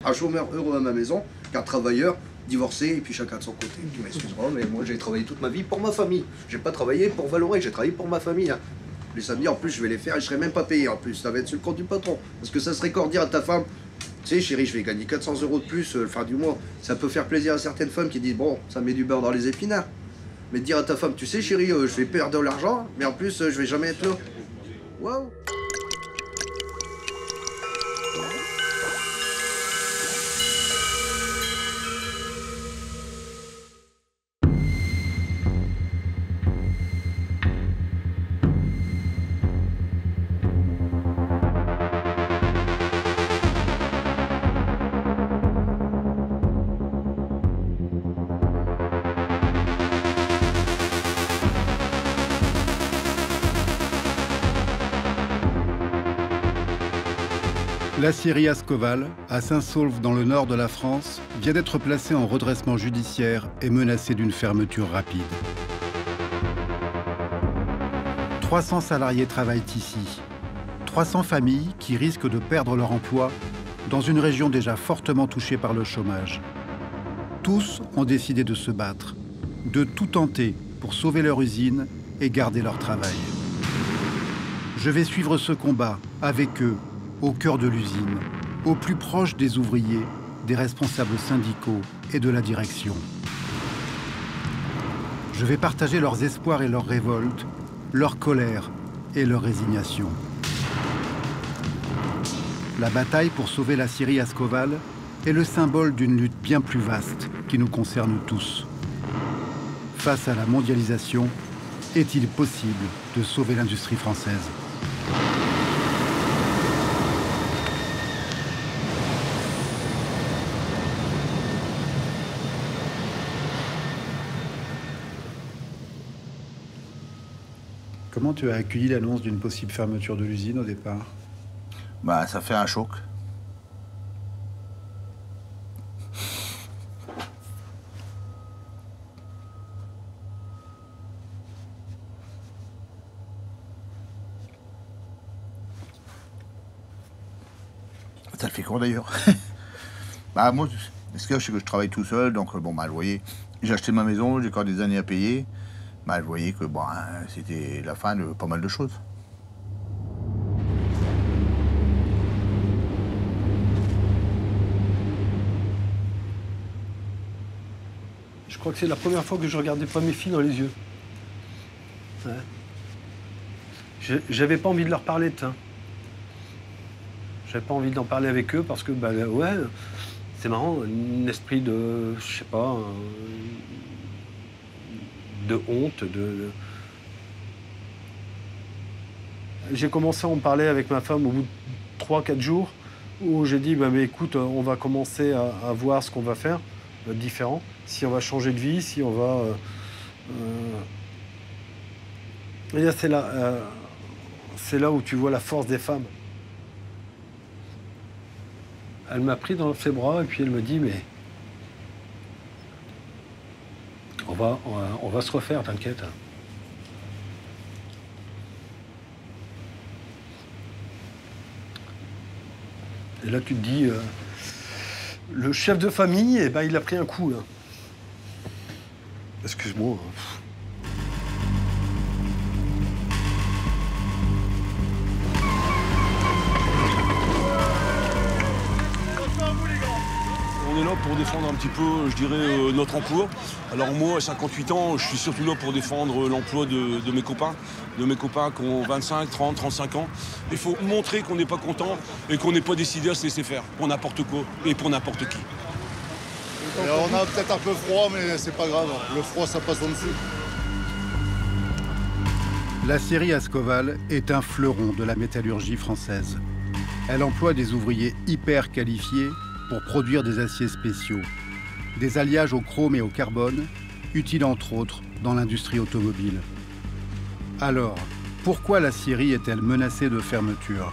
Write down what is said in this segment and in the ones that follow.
un chômeur heureux à ma maison qu'un travailleur divorcé et puis chacun de son côté. Tu m'excuseras, mais moi j'ai travaillé toute ma vie pour ma famille. J'ai pas travaillé pour Vallourec, j'ai travaillé pour ma famille. Hein. Les samedis, en plus, je vais les faire et je serai même pas payé en plus. Ça va être sur le compte du patron. Parce que ça serait quoi dire à ta femme, tu sais, chérie, je vais gagner 400 € de plus fin du mois. Ça peut faire plaisir à certaines femmes qui disent, bon, ça met du beurre dans les épinards. Mais dire à ta femme, tu sais, chérie, je vais perdre de l'argent, mais en plus, je vais jamais être là. Waouh! L'acierie Ascoval, à Saint-Saulve dans le nord de la France, vient d'être placée en redressement judiciaire et menacée d'une fermeture rapide. 300 salariés travaillent ici. 300 familles qui risquent de perdre leur emploi dans une région déjà fortement touchée par le chômage. Tous ont décidé de se battre, de tout tenter pour sauver leur usine et garder leur travail. Je vais suivre ce combat avec eux, au cœur de l'usine, au plus proche des ouvriers, des responsables syndicaux et de la direction. Je vais partager leurs espoirs et leurs révoltes, leur colère et leur résignation. La bataille pour sauver l'acierie Ascoval est le symbole d'une lutte bien plus vaste qui nous concerne tous. Face à la mondialisation, est-il possible de sauver l'industrie française ? Comment tu as accueilli l'annonce d'une possible fermeture de l'usine au départ? Bah, ça fait un choc. Ça le fait court d'ailleurs. Bah moi, ce que je sais que je travaille tout seul, donc bon, bah, vous voyez, j'ai acheté ma maison, j'ai encore des années à payer. Bah, vous voyez que bon, c'était la fin de pas mal de choses. Je crois que c'est la première fois que je regardais pas mes filles dans les yeux. Ouais. J'avais pas envie de leur parler de ça. J'avais pas envie d'en parler avec eux parce que, bah ouais, c'est marrant, un esprit de, je sais pas, de honte, de... J'ai commencé à en parler avec ma femme au bout de 3-4 jours où j'ai dit, bah, mais écoute, on va commencer à voir ce qu'on va faire différent, si on va changer de vie, si on va... Et c'est là où tu vois la force des femmes. Elle m'a pris dans ses bras et puis elle me dit, mais on va se refaire, t'inquiète. Et là, tu te dis, le chef de famille, eh ben, il a pris un coup, là. Excuse-moi. On est là pour défendre un petit peu, je dirais, notre emploi. Alors moi, à 58 ans, je suis surtout là pour défendre l'emploi de mes copains qui ont 25, 30, 35 ans. Il faut montrer qu'on n'est pas content et qu'on n'est pas décidé à se laisser faire pour n'importe quoi et pour n'importe qui. Et on a peut-être un peu froid, mais c'est pas grave. Le froid, ça passe en dessous. L'acierie Ascoval est un fleuron de la métallurgie française. Elle emploie des ouvriers hyper qualifiés pour produire des aciers spéciaux, des alliages au chrome et au carbone, utiles entre autres dans l'industrie automobile. Alors, pourquoi l'acierie est-elle menacée de fermeture?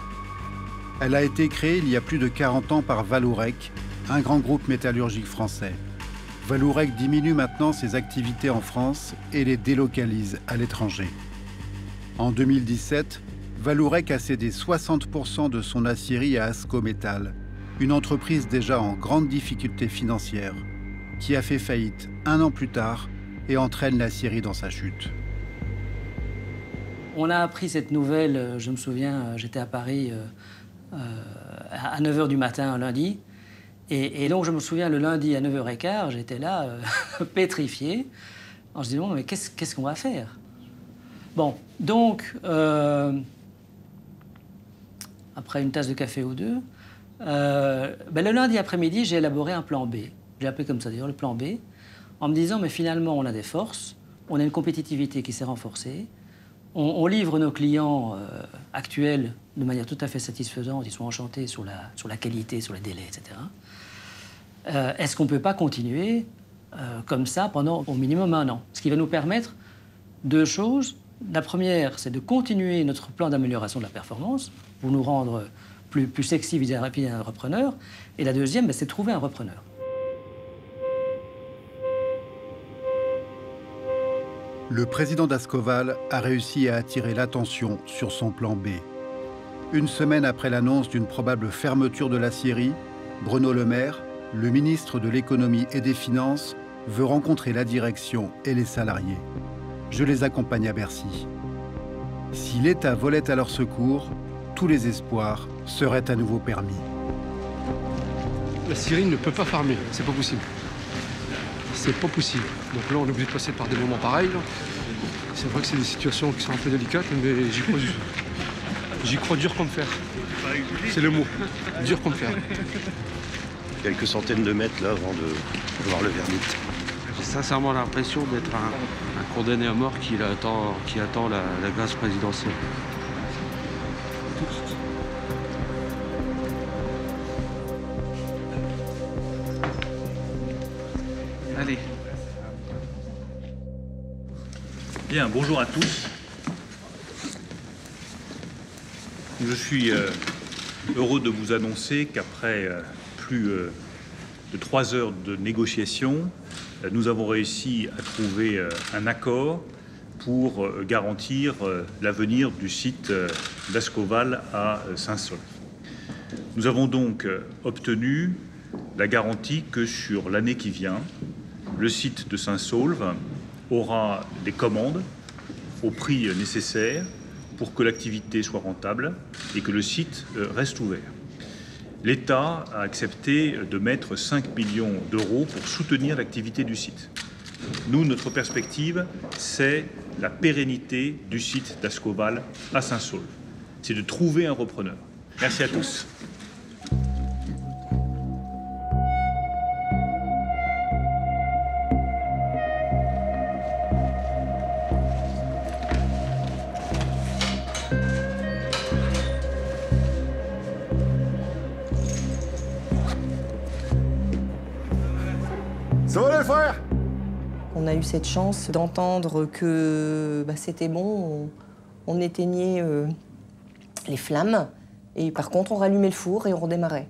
Elle a été créée il y a plus de 40 ans par Vallourec, un grand groupe métallurgique français. Vallourec diminue maintenant ses activités en France et les délocalise à l'étranger. En 2017, Vallourec a cédé 60% de son acierie à Ascométal, une entreprise déjà en grande difficulté financière, qui a fait faillite 1 an plus tard et entraîne l'aciérie dans sa chute. On a appris cette nouvelle, je me souviens, j'étais à Paris à 9h du matin un lundi. Et donc je me souviens, le lundi à 9h15, j'étais là, pétrifié, en se disant, mais qu'est-ce qu'on va faire? Bon, donc, après une tasse de café ou deux, le lundi après-midi, j'ai élaboré un plan B. J'ai appelé comme ça d'ailleurs, le plan B, en me disant, mais finalement, on a des forces, on a une compétitivité qui s'est renforcée, on livre nos clients actuels de manière tout à fait satisfaisante, ils sont enchantés sur la qualité, sur les délais, etc. Est-ce qu'on ne peut pas continuer comme ça pendant au minimum 1 an? Ce qui va nous permettre 2 choses. La première, c'est de continuer notre plan d'amélioration de la performance pour nous rendre plus sexy vis-à-vis d'un repreneur. Et la deuxième, c'est de trouver un repreneur. Le président d'Ascoval a réussi à attirer l'attention sur son plan B. 1 semaine après l'annonce d'une probable fermeture de l'aciérie, Bruno Le Maire, le ministre de l'Économie et des Finances, veut rencontrer la direction et les salariés. Je les accompagne à Bercy. Si l'État volait à leur secours, tous les espoirs seraient à nouveau permis. L'aciérie ne peut pas farmer, c'est pas possible. C'est pas possible. Donc là, on est obligé de passer par des moments pareils. C'est vrai que c'est des situations qui sont un peu délicates, mais j'y crois dur comme fer. C'est le mot, dur comme fer. Quelques centaines de mètres là avant de voir le verdict. J'ai sincèrement l'impression d'être un condamné à mort qui attend la grâce présidentielle. Allez. Bien, bonjour à tous. Je suis heureux de vous annoncer qu'après plus de 3 heures de négociations, nous avons réussi à trouver un accord pour garantir l'avenir du site d'Ascoval à Saint-Saulve. Nous avons donc obtenu la garantie que sur l'année qui vient, le site de Saint-Saulve aura les commandes au prix nécessaire pour que l'activité soit rentable et que le site reste ouvert. L'État a accepté de mettre 5 millions d'euros pour soutenir l'activité du site. Nous, notre perspective, c'est la pérennité du site d'Ascoval à Saint-Saulve. C'est de trouver un repreneur. Merci à tous. Ça va les frères? On a eu cette chance d'entendre que c'était bon, on éteignait les flammes, et par contre on rallumait le four et on redémarrait.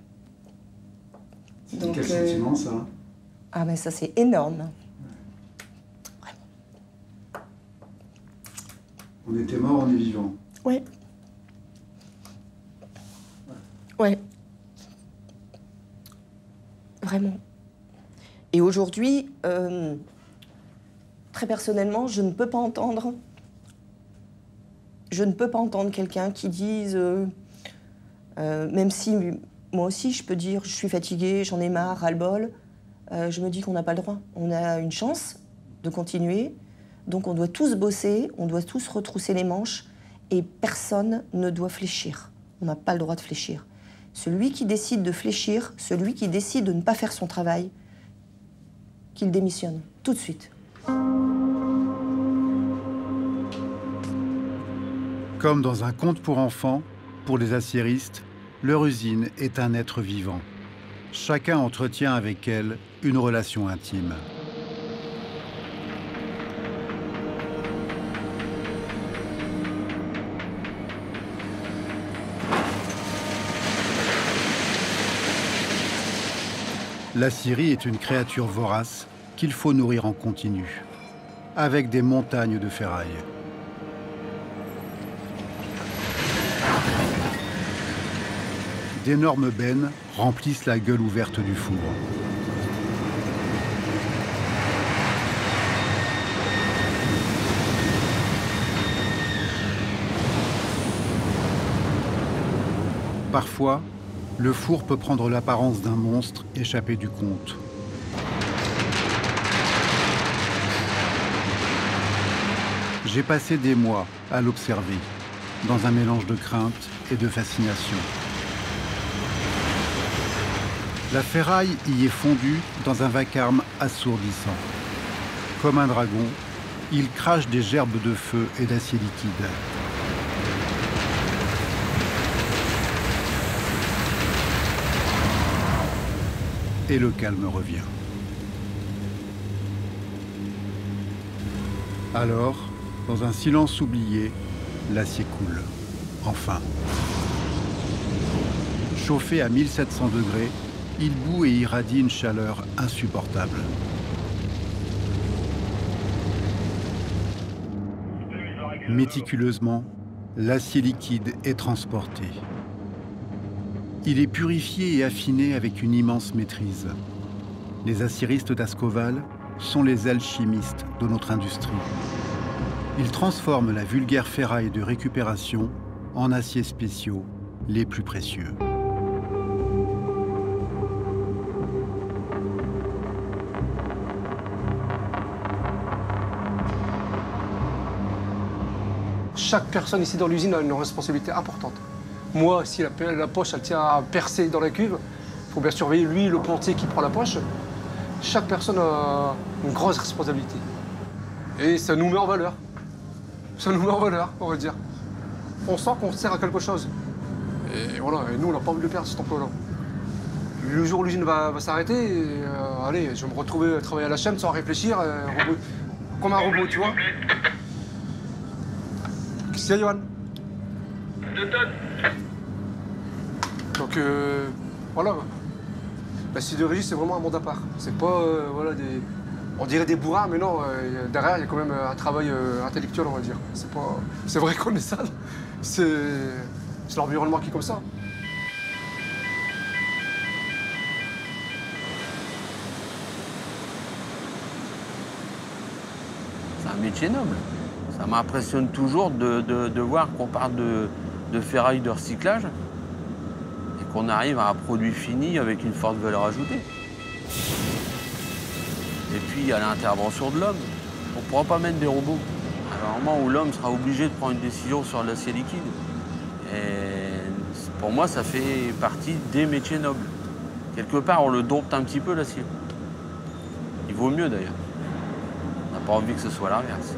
Donc, quel sentiment ça? Ah ben ça c'est énorme. Vraiment. On était mort, on est vivant. Ouais. Ouais. Vraiment. Et aujourd'hui, très personnellement, je ne peux pas entendre quelqu'un qui dise, même si moi aussi je peux dire je suis fatiguée, j'en ai marre, ras-le-bol, je me dis qu'on n'a pas le droit. On a une chance de continuer, donc on doit tous bosser, on doit tous retrousser les manches et personne ne doit fléchir. On n'a pas le droit de fléchir. Celui qui décide de fléchir, celui qui décide de ne pas faire son travail, qu'il démissionne, tout de suite. Comme dans un conte pour enfants, pour les aciéristes, leur usine est un être vivant. Chacun entretient avec elle une relation intime. L'aciérie est une créature vorace qu'il faut nourrir en continu, avec des montagnes de ferraille. d'énormes bennes remplissent la gueule ouverte du four. Parfois, le four peut prendre l'apparence d'un monstre échappé du conte. J'ai passé des mois à l'observer, dans un mélange de crainte et de fascination. La ferraille y est fondue dans un vacarme assourdissant. Comme un dragon, il crache des gerbes de feu et d'acier liquide. Et le calme revient. Alors, dans un silence oublié, l'acier coule. Enfin. Chauffé à 1700 degrés, il bout et irradie une chaleur insupportable. Méticuleusement, l'acier liquide est transporté. Il est purifié et affiné avec une immense maîtrise. Les aciéristes d'Ascoval sont les alchimistes de notre industrie. Ils transforment la vulgaire ferraille de récupération en aciers spéciaux les plus précieux. Chaque personne ici dans l'usine a une responsabilité importante. Moi, si la poche elle tient à percer dans la cuve, il faut bien surveiller lui, le pontier qui prend la poche. Chaque personne a une grosse responsabilité. Et ça nous met en valeur. Ça nous met en valeur, on va dire. On sent qu'on sert à quelque chose. Et voilà, et nous, on n'a pas envie de perdre cet emploi-là. Le jour où l'usine va s'arrêter, allez, je vais me retrouver à travailler à la chaîne sans réfléchir, comme un robot, tu vois. Qu'est-ce qu'il y a, Johan? 2 tonnes. Donc, voilà. La sidérurgie, c'est vraiment un monde à part. C'est pas, voilà, on dirait des bourrins, mais non, derrière, il y a quand même un travail intellectuel, on va dire. C'est vrai qu'on est sale. C'est l'environnement qui est comme ça. C'est un métier noble. Ça m'impressionne toujours de voir qu'on parle de ferraille de recyclage et qu'on arrive à un produit fini avec une forte valeur ajoutée. Et puis, il y a l'intervention de l'homme. On ne pourra pas mettre des robots. À un moment où l'homme sera obligé de prendre une décision sur l'acier liquide. Et pour moi, ça fait partie des métiers nobles. Quelque part, on le dompte un petit peu, l'acier. Il vaut mieux, d'ailleurs. On n'a pas envie que ce soit l'inverse.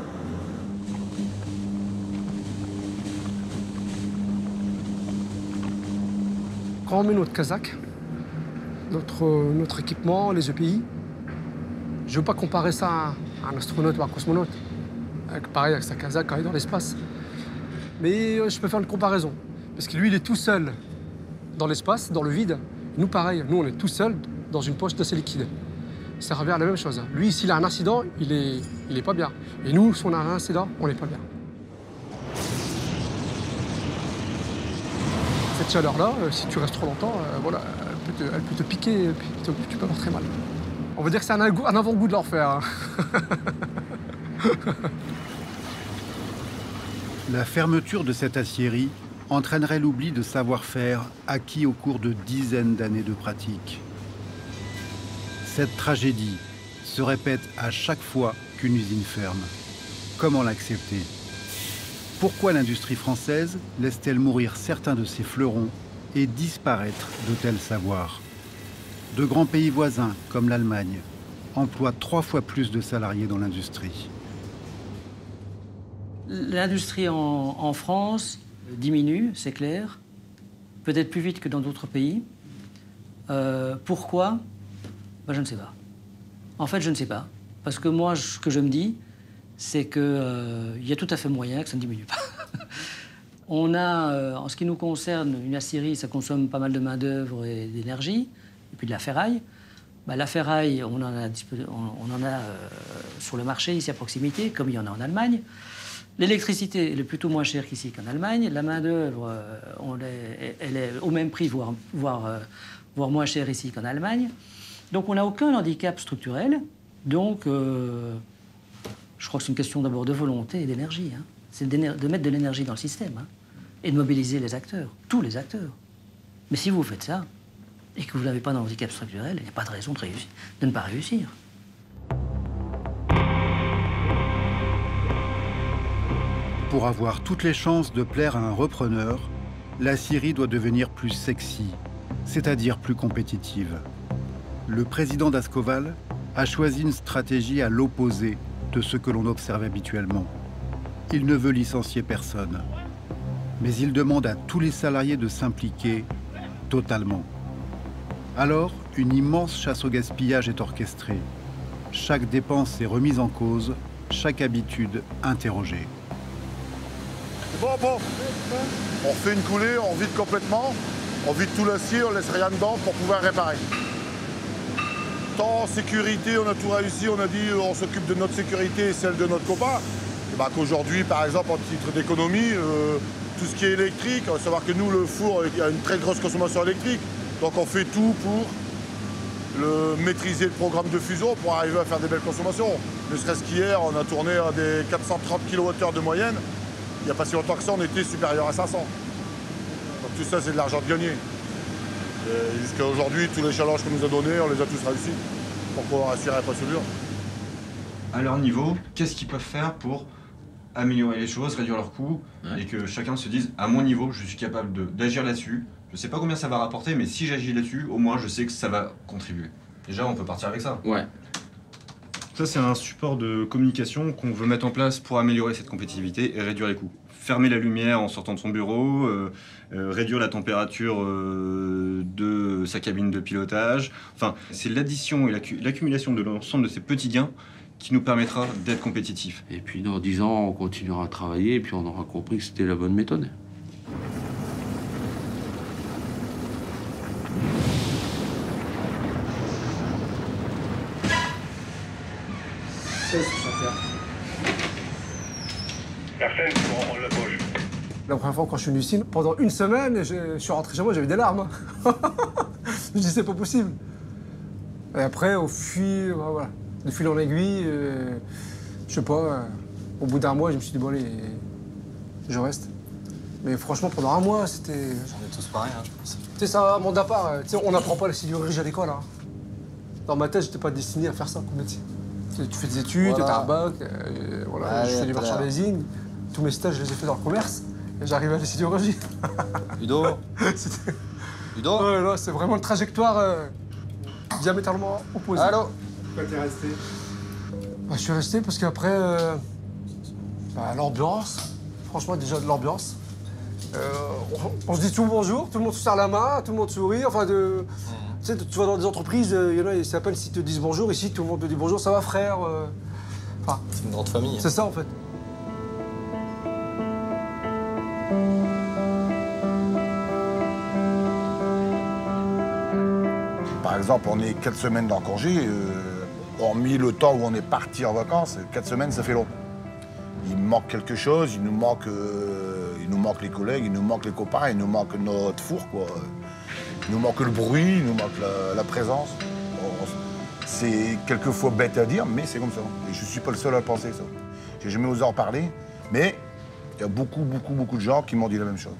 Quand on met notre casaque, notre équipement, les EPI, je ne veux pas comparer ça à un astronaute ou un cosmonaute. Pareil avec sa casaque quand il est dans l'espace. Mais je peux faire une comparaison. Parce que lui, il est tout seul dans l'espace, dans le vide. Nous, pareil, nous, on est tout seul dans une poche d'acier liquide. Ça revient à la même chose. Lui, s'il a un accident, il est pas bien. Et nous, si on a un incident, on n'est pas bien. Cette chaleur-là, si tu restes trop longtemps, voilà, elle peut te piquer, et puis tu peux avoir très mal. On va dire que c'est un avant-goût de l'enfer. Hein. La fermeture de cette aciérie entraînerait l'oubli de savoir-faire acquis au cours de dizaines d'années de pratique. Cette tragédie se répète à chaque fois qu'une usine ferme. Comment l'accepter ? Pourquoi l'industrie française laisse-t-elle mourir certains de ses fleurons et disparaître de tels savoirs ? De grands pays voisins, comme l'Allemagne, emploient 3 fois plus de salariés dans l'industrie. L'industrie en France diminue, c'est clair, peut-être plus vite que dans d'autres pays. Pourquoi ? Ben, je ne sais pas. En fait, je ne sais pas. Parce que moi, ce que je me dis, c'est qu'il y a tout à fait moyen que ça ne diminue pas. On a, en ce qui nous concerne, une aciérie, ça consomme pas mal de main-d'œuvre et d'énergie, et puis de la ferraille. Ben, la ferraille, on en a sur le marché, ici à proximité, comme il y en a en Allemagne. L'électricité elle est plutôt moins chère qu'ici qu'en Allemagne. La main-d'œuvre, elle est au même prix, voire moins chère ici qu'en Allemagne. Donc on n'a aucun handicap structurel. Donc je crois que c'est une question d'abord de volonté et d'énergie. Hein. C'est de mettre de l'énergie dans le système hein, et de mobiliser les acteurs, tous les acteurs. Mais si vous faites ça et que vous n'avez pas de handicap structurel, il n'y a pas de raison de ne pas réussir. Pour avoir toutes les chances de plaire à un repreneur, la scierie doit devenir plus sexy, c'est-à-dire plus compétitive. Le président d'Ascoval a choisi une stratégie à l'opposé de ce que l'on observe habituellement. Il ne veut licencier personne, mais il demande à tous les salariés de s'impliquer totalement. Alors, une immense chasse au gaspillage est orchestrée. Chaque dépense est remise en cause, chaque habitude interrogée. Bon, on fait une coulée, on vide complètement, on vide tout l'acier, on laisse rien dedans pour pouvoir réparer. Tant en sécurité, on a tout réussi, on a dit on s'occupe de notre sécurité et celle de notre copain. Et bah qu'aujourd'hui, par exemple, en titre d'économie, tout ce qui est électrique, on va savoir que nous, le four, il y a une très grosse consommation électrique. Donc on fait tout pour maîtriser le programme de fusion pour arriver à faire des belles consommations. Ne serait-ce qu'hier, on a tourné à des 430 kWh de moyenne. Il n'y a pas si longtemps que ça, on était supérieur à 500. Donc tout ça, c'est de l'argent de gagné. Jusqu'à aujourd'hui, tous les challenges qu'on nous a donnés, on les a tous réussis pour pouvoir assurer la procédure. À leur niveau, qu'est-ce qu'ils peuvent faire pour améliorer les choses, réduire leurs coûts, et que chacun se dise, à mon niveau, je suis capable d'agir là-dessus. Je ne sais pas combien ça va rapporter, mais si j'agis là-dessus, au moins je sais que ça va contribuer. Déjà, on peut partir avec ça. Ouais. Ça, c'est un support de communication qu'on veut mettre en place pour améliorer cette compétitivité et réduire les coûts. Fermer la lumière en sortant de son bureau, réduire la température de sa cabine de pilotage. Enfin, c'est l'addition et l'accumulation de l'ensemble de ces petits gains qui nous permettra d'être compétitifs. Et puis dans 10 ans, on continuera à travailler et puis on aura compris que c'était la bonne méthode. Personne, on le bouge. La première fois quand je suis venu ici, pendant une semaine, je suis rentré chez moi, j'avais des larmes. Je dis c'est pas possible. Et après, au fil, voilà, de fil en aiguille, je sais pas, au bout d'un mois, je me suis dit bon allez, je reste. Mais franchement, pendant un mois, c'était... J'en ai tous pareil, hein, je pense. Tu sais, c'est un monde à part. On n'apprend pas la sidérurgie à l'école. Hein. Dans ma tête, j'étais pas destiné à faire ça comme métier. Tu fais des études, voilà. t'as un bac, voilà, Allez, je fais du merchandising. Tous mes stages, je les ai fait dans le commerce. Et j'arrive à la sidérurgie. Ludo Ludo Ouais, là, c'est vraiment une trajectoire diamétralement opposée. Allô Pourquoi t'es resté Je suis resté parce qu'après, l'ambiance, franchement, déjà de l'ambiance. On se dit tout bonjour, tout le monde se serre la main, tout le monde sourit. Enfin, tu sais, tu vas dans des entreprises, il y en a, c'est à peine s'ils te disent bonjour. Ici, tout le monde te dit bonjour, ça va frère. Enfin, c'est une grande famille. C'est ça en fait. Par exemple, on est 4 semaines dans le congé, hormis le temps où on est parti en vacances, 4 semaines, ça fait long. Il manque quelque chose, il nous manque les collègues, il nous manque les copains, il nous manque notre four, quoi. Il nous manque le bruit, il nous manque la présence. C'est quelquefois bête à dire, mais c'est comme ça. Et je ne suis pas le seul à le penser, ça. J'ai jamais osé en parler, mais il y a beaucoup de gens qui m'ont dit la même chose.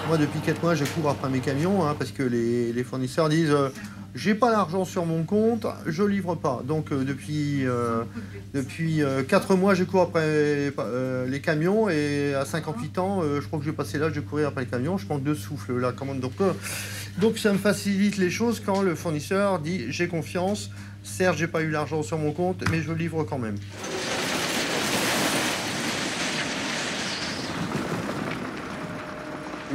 Moi, depuis 4 mois, je cours après mes camions parce que les fournisseurs disent j'ai pas d'argent sur mon compte, je livre pas. Donc depuis 4 mois, je cours après les camions et à 58 ans, je crois que je vais passer l'âge de courir après les camions. Je manque de souffle là quand même. Donc ça me facilite les choses quand le fournisseur dit j'ai confiance, certes j'ai pas eu l'argent sur mon compte, mais je livre quand même.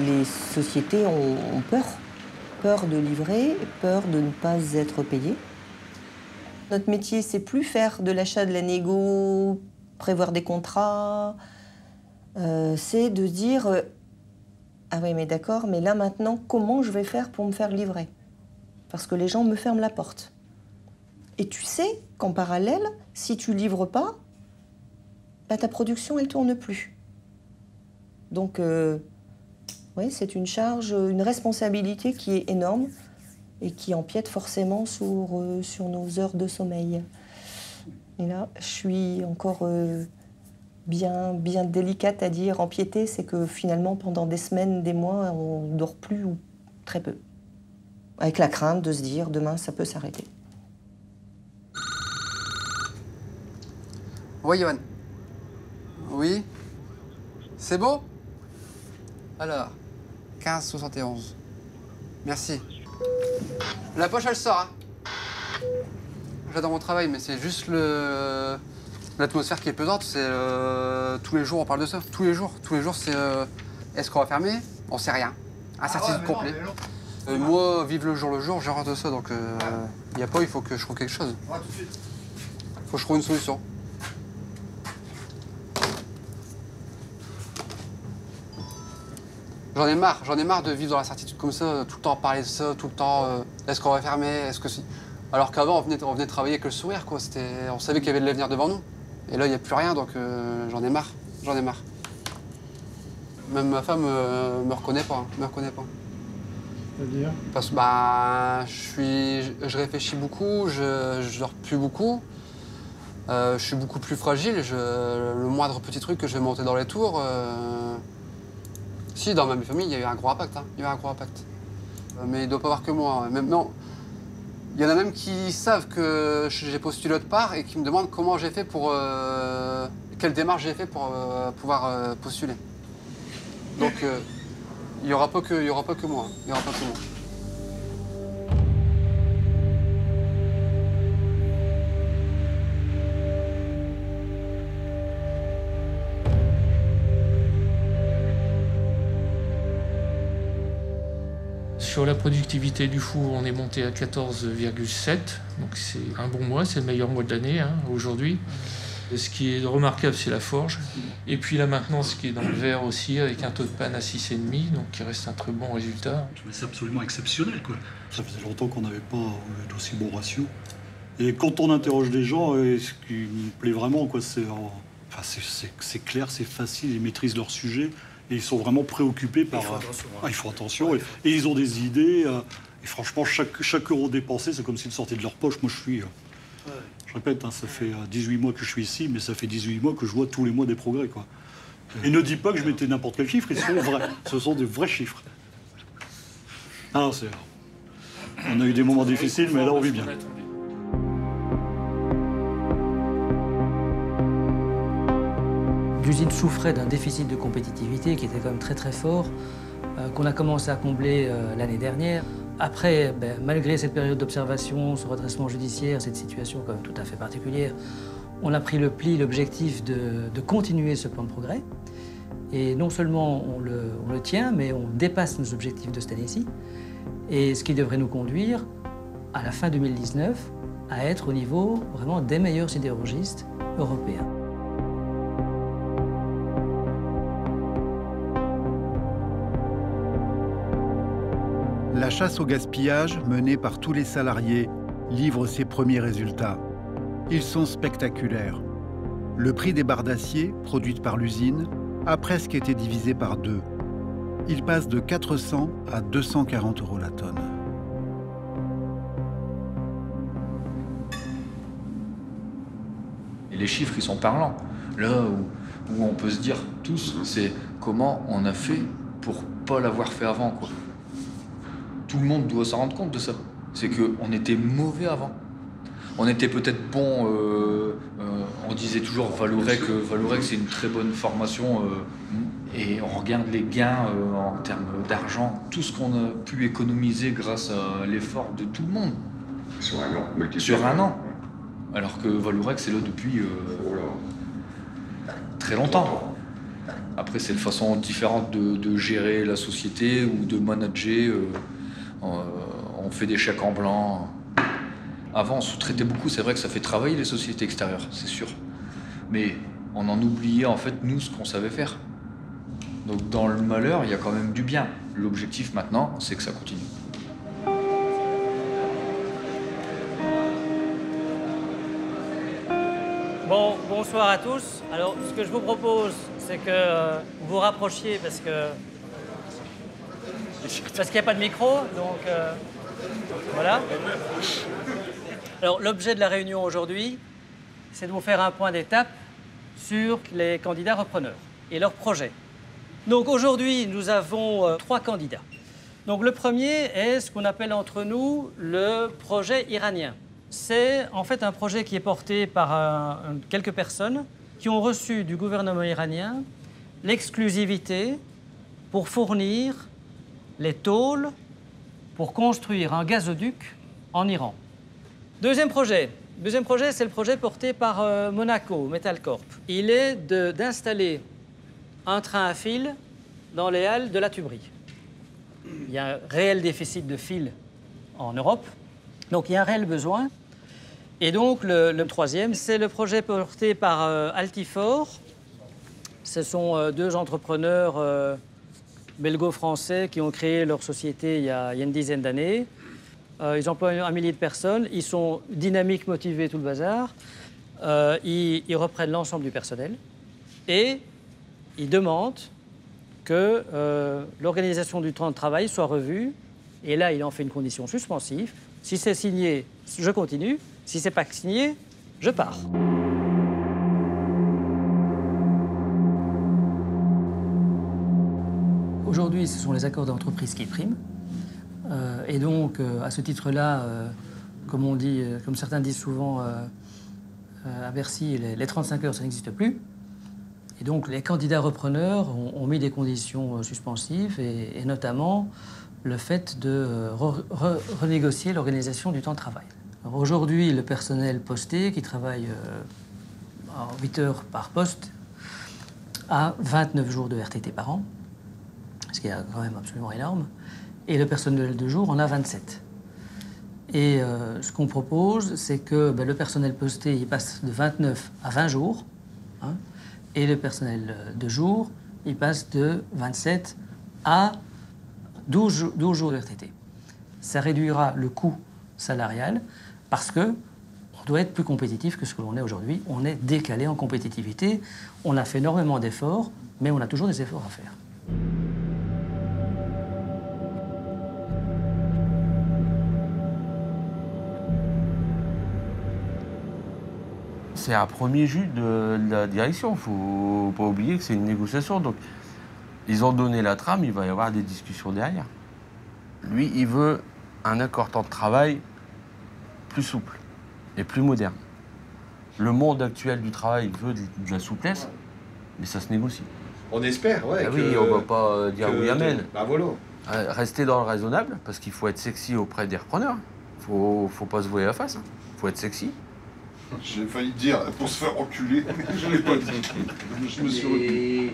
Les sociétés ont peur de livrer, peur de ne pas être payées. Notre métier, c'est plus faire de l'achat, de la négo, prévoir des contrats. c'est de dire ah oui, mais d'accord, mais là maintenant, comment je vais faire pour me faire livrer? Parce que les gens me ferment la porte. Et tu sais qu'en parallèle, si tu livres pas, bah, ta production, elle tourne plus. Donc, oui, c'est une charge, une responsabilité qui est énorme et qui empiète forcément sur nos heures de sommeil. Et là, je suis encore bien délicate à dire empiéter, c'est que finalement, pendant des semaines, des mois, on ne dort plus ou très peu. Avec la crainte de se dire, demain, ça peut s'arrêter. Oui, Yoann. Oui. C'est beau? Alors, 15,71. Merci. La poche, elle sort, hein. J'adore mon travail, mais c'est juste l'atmosphère qui est pesante. C'est tous les jours, on parle de ça. Tous les jours, c'est est-ce qu'on va fermer? On sait rien. Incertitude complète. Moi, vivre le jour, j'ai horreur de ça. Donc, il n'y a pas, il faut que je trouve quelque chose. Il faut que je trouve une solution. J'en ai marre de vivre dans l'incertitude comme ça, tout le temps parler de ça, tout le temps est-ce qu'on va fermer, est-ce que si. Alors qu'avant, on venait travailler avec le sourire, quoi. On savait qu'il y avait de l'avenir devant nous. Et là, il n'y a plus rien, donc j'en ai marre. Même ma femme me reconnaît pas. C'est-à-dire? Parce que bah, je réfléchis beaucoup, je dors plus beaucoup. Je suis beaucoup plus fragile. Le moindre petit truc que je vais monter dans les tours. Si, dans ma famille, il y a eu un gros impact. Hein. Il y a eu un gros impact. Mais il ne doit pas avoir que moi. Même, non. Il y en a même qui savent que j'ai postulé autre part et qui me demandent comment j'ai fait pour... quelle démarche j'ai fait pour pouvoir postuler. Donc, il n'y aura pas que moi. Il y aura pas que moi. Sur la productivité du four, on est monté à 14,7, donc c'est un bon mois, c'est le meilleur mois de l'année aujourd'hui. Ce qui est remarquable, c'est la forge. Et puis la maintenance qui est dans le verre aussi, avec un taux de panne à 6,5, donc qui reste un très bon résultat. C'est absolument exceptionnel, quoi. Ça faisait longtemps qu'on n'avait pas d'aussi bons ratios. Et quand on interroge des gens, ce qui me plaît vraiment, quoi, c'est clair, c'est facile, ils maîtrisent leur sujet. Et ils sont vraiment préoccupés par... Il faut attention. Et ils ont des idées. Et franchement, chaque euro dépensé, c'est comme s'ils sortaient de leur poche. Moi, je répète, hein, ça fait 18 mois que je suis ici, mais ça fait 18 mois que je vois tous les mois des progrès, quoi. Et ne dis pas que je mettais n'importe quel chiffre, ils sont vrais. Ce sont des vrais chiffres. Ah, on a eu des moments difficiles, mais là, on vit bien. L'usine souffrait d'un déficit de compétitivité qui était quand même très très fort, qu'on a commencé à combler l'année dernière. Après, malgré cette période d'observation, ce redressement judiciaire, cette situation quand même tout à fait particulière, on a pris le pli, l'objectif de continuer ce plan de progrès. Et non seulement on le tient, mais on dépasse nos objectifs de cette année-ci. Et ce qui devrait nous conduire, à la fin 2019, à être au niveau vraiment des meilleurs sidérurgistes européens. La chasse au gaspillage menée par tous les salariés livre ses premiers résultats. Ils sont spectaculaires. Le prix des barres d'acier, produites par l'usine, a presque été divisé par 2. Il passe de 400 à 240 € la tonne. Et les chiffres, ils sont parlants. Là où on peut se dire tous, c'est comment on a fait pour pas l'avoir fait avant, quoi. Tout le monde doit s'en rendre compte de ça. C'est qu'on était mauvais avant. On était peut-être bon, on disait toujours Vallourec c'est une très bonne formation et on regarde les gains en termes d'argent, tout ce qu'on a pu économiser grâce à l'effort de tout le monde. Sur un an. Alors que Vallourec c'est là depuis très longtemps. Après c'est une façon différente de gérer la société ou de manager. On fait des chèques en blanc. Avant, on sous-traitait beaucoup. C'est vrai que ça fait travailler les sociétés extérieures, c'est sûr. Mais on en oubliait, en fait, nous, ce qu'on savait faire. Donc dans le malheur, il y a quand même du bien. L'objectif maintenant, c'est que ça continue. Bon, bonsoir à tous. Alors, ce que je vous propose, c'est que vous vous rapprochiez parce qu'il n'y a pas de micro, donc voilà. Alors, l'objet de la réunion aujourd'hui, c'est de vous faire un point d'étape sur les candidats repreneurs et leurs projets. Donc, aujourd'hui, nous avons 3 candidats. Donc, le premier est ce qu'on appelle entre nous le projet iranien. C'est en fait un projet qui est porté par quelques personnes qui ont reçu du gouvernement iranien l'exclusivité pour fournir les tôles pour construire un gazoduc en Iran. Deuxième projet, c'est le projet porté par Monaco Metal Corp. Il est d'installer un train à fil dans les halles de la tuberie. Il y a un réel déficit de fils en Europe, donc il y a un réel besoin. Et donc, le troisième, c'est le projet porté par Altifor. Ce sont 2 entrepreneurs belgo-français qui ont créé leur société il y a une dizaine d'années. Ils emploient 1 millier de personnes. Ils sont dynamiques, motivés, tout le bazar. Ils reprennent l'ensemble du personnel. Et ils demandent que l'organisation du temps de travail soit revue. Et là, il en fait une condition suspensive. Si c'est signé, je continue. Si ce n'est pas signé, je pars. Aujourd'hui, ce sont les accords d'entreprise qui priment. Et donc, à ce titre-là, comme certains disent souvent à Bercy, les 35 heures, ça n'existe plus. Et donc, les candidats repreneurs ont mis des conditions suspensives, et notamment le fait de renégocier l'organisation du temps de travail. Aujourd'hui, le personnel posté, qui travaille 8 heures par poste, a 29 jours de RTT par an, ce qui est quand même absolument énorme, et le personnel de jour en a 27. Et ce qu'on propose, c'est que le personnel posté il passe de 29 à 20 jours, hein, et le personnel de jour, il passe de 27 à 12 jours de RTT. Ça réduira le coût salarial, parce qu'on doit être plus compétitif que ce que l'on est aujourd'hui. On est décalé en compétitivité. On a fait énormément d'efforts, mais on a toujours des efforts à faire. C'est un premier jus de la direction. Il ne faut pas oublier que c'est une négociation. Donc, ils ont donné la trame, il va y avoir des discussions derrière. Lui, il veut un accord temps de travail plus souple et plus moderne. Le monde actuel du travail veut de la souplesse, mais ça se négocie. On espère, ouais. Oui, on ne va pas dire oui, amen. Bah voilà. Rester dans le raisonnable, parce qu'il faut être sexy auprès des repreneurs. Faut pas se voiler la face. Faut être sexy. J'ai failli dire pour se faire enculer, je l'ai pas dit. Je me suis retenu.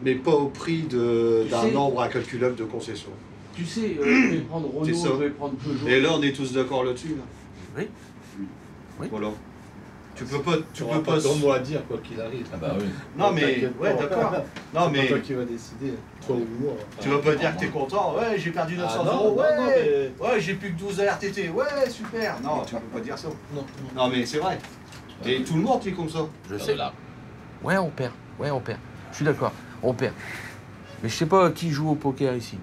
Mais pas au prix d'un nombre incalculable de concessions. Tu sais, je vais prendre Renault, je vais prendre Peugeot. Et là, on est tous d'accord là-dessus, là. Oui. Oui. Voilà. Tu peux pas ton mot à dire, quoi qu'il arrive. Ah bah oui. Non, mais... Ouais, d'accord. Non, mais... C'est toi qui vas décider. Toi ou moi. Tu vas pas dire que t'es content. Ouais, j'ai perdu 900 euros. Ouais, ouais, j'ai plus que 12 RTT. Ouais, super. Non, tu peux pas dire ça. Non, mais c'est vrai. Et tout le monde est comme ça. Je sais. Ouais, on perd. Ouais, on perd. Je suis d'accord. On perd. Mais je sais pas qui joue au poker ici.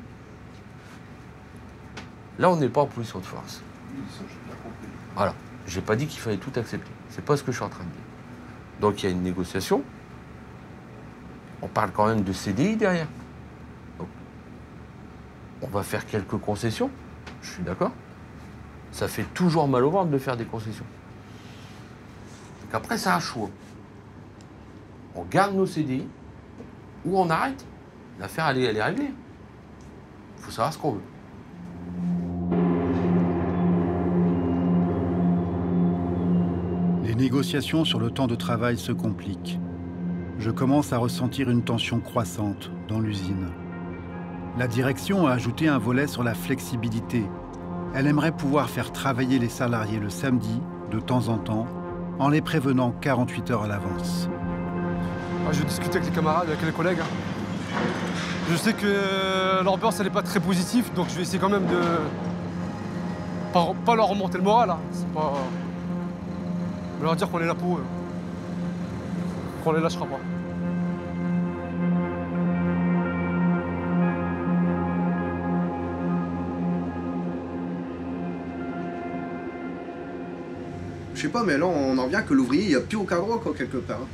Là, on n'est pas en position de force. Voilà. J'ai pas dit qu'il fallait tout accepter. C'est pas ce que je suis en train de dire. Donc, il y a une négociation. On parle quand même de CDI derrière. Donc, on va faire quelques concessions. Je suis d'accord. Ça fait toujours mal au ventre de faire des concessions. Donc après, c'est un choix. On garde nos CDI ou on arrête. L'affaire, elle est réglée. Il faut savoir ce qu'on veut. Les négociations sur le temps de travail se compliquent. Je commence à ressentir une tension croissante dans l'usine. La direction a ajouté un volet sur la flexibilité. Elle aimerait pouvoir faire travailler les salariés le samedi, de temps en temps, en les prévenant 48 heures à l'avance. Je discutais avec les camarades, avec les collègues. Je sais que l'ambiance elle n'est pas très positive, donc je vais essayer quand même de pas leur remonter le moral. Hein. C'est pas... Mais leur dire qu'on est là pour eux. Qu'on les lâchera pas. Je sais pas, mais là, on en vient que l'ouvrier, il n'y a plus aucun droit, quoi, quelque part. Hein.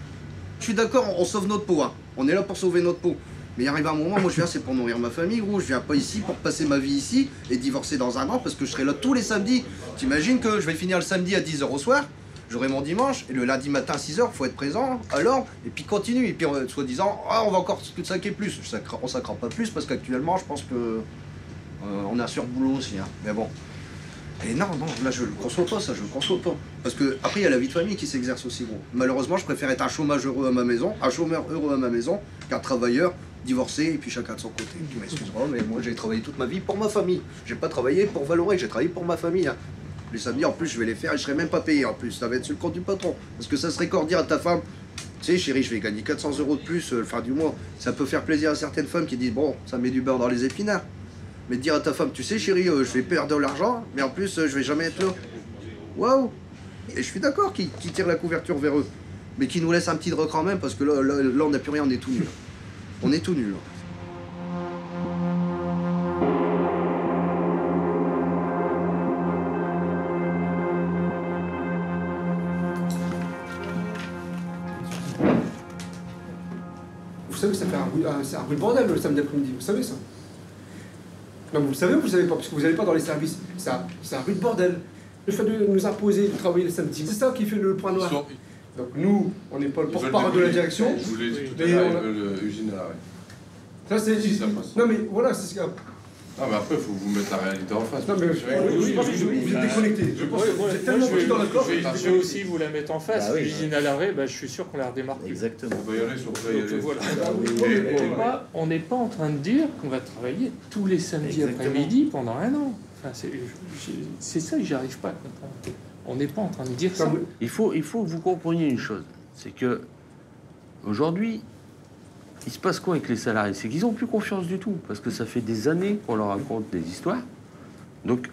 Je suis d'accord, on sauve notre peau, hein. On est là pour sauver notre peau. Mais il arrive un moment, moi je viens, c'est pour nourrir ma famille, gros. Je viens pas ici pour passer ma vie ici et divorcer dans un an parce que je serai là tous les samedis. T'imagines que je vais finir le samedi à 10h au soir, j'aurai mon dimanche, et le lundi matin à 6h, il faut être présent, alors, et puis continue. Et puis, soi-disant, ah, on va encore saquer plus. On sacra pas plus parce qu'actuellement, je pense que on a sur boulot aussi, hein. Mais bon. Et non, là je le conçois pas, ça, je le conçois pas. Parce que après il y a la vie de famille qui s'exerce aussi, gros. Malheureusement, je préfère être un chômage heureux à ma maison, un chômeur heureux à ma maison, qu'un travailleur divorcé et puis chacun de son côté. Tu m'excuseras, mais moi j'ai travaillé toute ma vie pour ma famille. J'ai pas travaillé pour Valoret, j'ai travaillé pour ma famille. Hein. Les samedis en plus je vais les faire et je serai même pas payé en plus. Ça va être sur le compte du patron. Parce que ça serait quoi dire à ta femme, tu sais chérie, je vais gagner 400 € de plus fin du mois. Ça peut faire plaisir à certaines femmes qui disent bon, ça met du beurre dans les épinards. Mais dire à ta femme, tu sais chérie, je vais perdre de l'argent, mais en plus je vais jamais être là. Waouh. Et je suis d'accord qu'ils tirent la couverture vers eux. Mais qu'ils nous laissent un petit drap quand même, parce que là on n'a plus rien, on est tout nul. On est tout nul. Vous savez que ça fait un bruit de bordel le samedi après-midi, vous savez ça? Non, vous le savez ou vous ne savez pas? Parce que vous n'allez pas dans les services. C'est un bruit de bordel. Le fait de nous imposer de travailler le samedi, c'est ça qui fait le point noir. Donc nous, on n'est pas le porte-parole de la direction. Je vous l'ai dit tout à l'heure, ils veulent l'usine à l'arrêt. Ça c'est... Si ça passe. Non mais voilà, c'est ce qu'il y a. Ah mais après, il faut vous mettre la réalité en face. Non mais je pense que vous êtes déconnecté. Vous êtes tellement pris dans la corde. Je vais aussi vous la mettre en face. L'usine à l'arrêt, je suis sûr qu'on la redémarre plus. Exactement. On va y aller sur On n'est pas en train de dire qu'on va travailler tous les samedis après-midi pendant un an. Enfin, c'est ça que j'arrive pas à comprendre. On n'est pas en train de dire ça. Il faut que vous compreniez une chose. C'est que aujourd'hui, il se passe quoi avec les salariés? C'est qu'ils n'ont plus confiance du tout. Parce que ça fait des années qu'on leur raconte des histoires. Donc,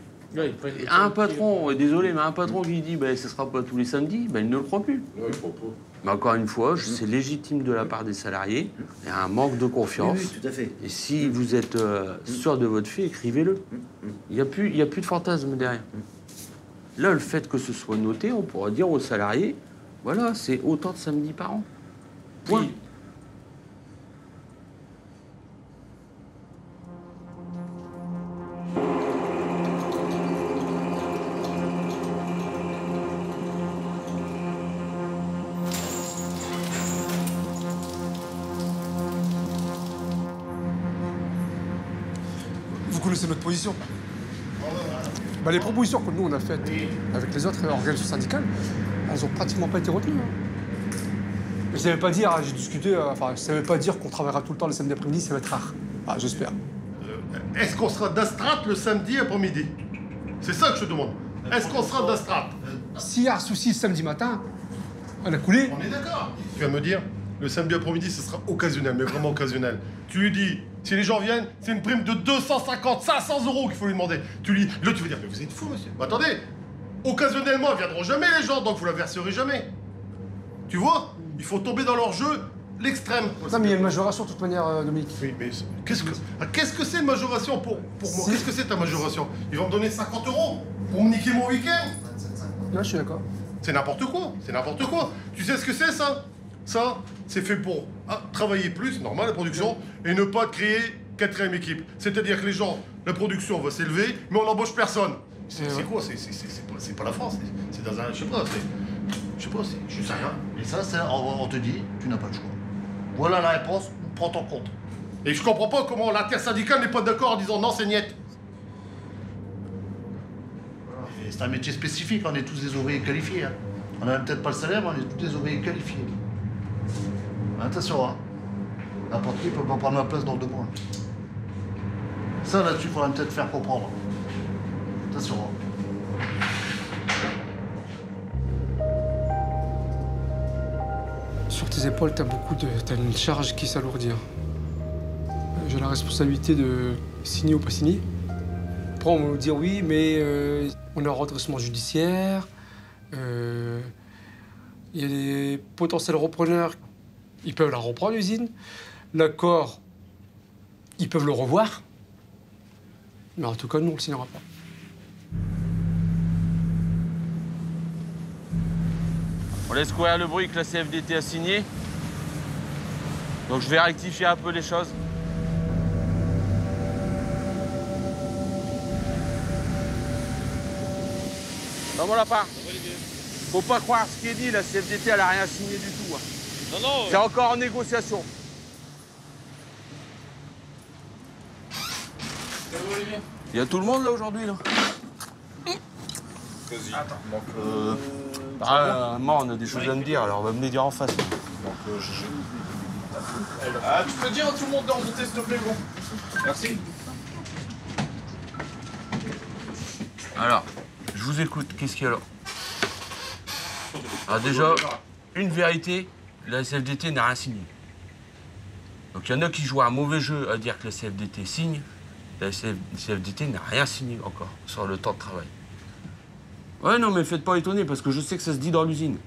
un patron, désolé, mais un patron qui dit ce ne sera pas tous les samedis, il ne le croit plus. Non, il croit pas. Mais encore une fois, c'est légitime de la part des salariés. Il y a un manque de confiance. Oui, tout à fait. Et si vous êtes sûr de votre fait, écrivez-le. Il n'y a plus de fantasme derrière. Là, le fait que ce soit noté, on pourra dire aux salariés, voilà, c'est autant de samedis par an. Point. Oui. Vous connaissez notre position. Les propositions que nous on a faites avec les autres organisations syndicales, elles n'ont pratiquement pas été retenues. Mais ça ne veut pas dire, j'ai discuté, ça ne veut pas dire qu'on travaillera tout le temps le samedi après-midi, ça va être rare. J'espère. Est-ce qu'on sera d'astreinte le samedi après-midi? C'est ça que je te demande. Est-ce qu'on sera d'astreinte? S'il y a un souci samedi matin, on a coulé. On est d'accord. Tu vas me dire, le samedi après-midi, ce sera occasionnel, mais vraiment occasionnel. Tu lui dis, si les gens viennent, c'est une prime de 250, 500 € qu'il faut lui demander. Tu lui dis, là tu vas dire, mais vous êtes fou, monsieur. Attendez, occasionnellement, ils viendront jamais les gens, donc vous la verserez jamais. Tu vois, il faut tomber dans leur jeu l'extrême. Non, mais il y a une majoration de toute manière, Dominique. Oui, mais qu'est-ce que c'est une majoration pour moi? Qu'est-ce que c'est ta majoration? Ils vont me donner 50 € pour me niquer mon week-end? Là, je suis d'accord. C'est n'importe quoi, c'est n'importe quoi. Tu sais ce que c'est, ça? Ça, c'est fait pour travailler plus, normal, la production, et ne pas créer quatrième équipe. C'est-à-dire que les gens, la production va s'élever, mais on n'embauche personne. C'est quoi? C'est pas la France. C'est dans un... Je sais pas, je sais rien. Et ça, on te dit, tu n'as pas le choix. Voilà la réponse, prends ton compte. Et je comprends pas comment l'intersyndicale n'est pas d'accord en disant non, c'est niet. C'est un métier spécifique, on est tous des ouvriers qualifiés. Hein. On n'a peut-être pas le salaire, mais on est tous des ouvriers qualifiés. Attention, hein. N'importe qui peut pas prendre ma place dans 2 mois. Ça, là-dessus, il faudra peut-être faire comprendre. Attention. Sur tes épaules, t'as une charge qui s'alourdit. la responsabilité de signer ou pas signer. Après, on va nous dire oui, mais on a un redressement judiciaire. Il y a des potentiels repreneurs, ils peuvent la reprendre, l'usine. L'accord, ils peuvent le revoir. Mais en tout cas, nous, on ne le signera pas. On laisse courir le bruit que la CFDT a signé. Donc je vais rectifier un peu les choses. Non, mon lapin. Faut pas croire ce qui est dit, la CFDT, elle a rien signé du tout. Hein. Non, non. C'est encore en négociation. Il y a tout le monde là aujourd'hui là. Vas-y. Donc moi on a des choses à me dire, alors on va me les dire en face. Donc Ah, tu peux dire à tout le monde de remonter, s'il te plaît, bon. Merci. Alors, je vous écoute, qu'est-ce qu'il y a là? Alors déjà, une vérité, la CFDT n'a rien signé. Donc il y en a qui jouent un mauvais jeu à dire que la CFDT signe. La CFDT n'a rien signé encore sur le temps de travail. Ouais, non, mais faites pas étonner, parce que je sais que ça se dit dans l'usine.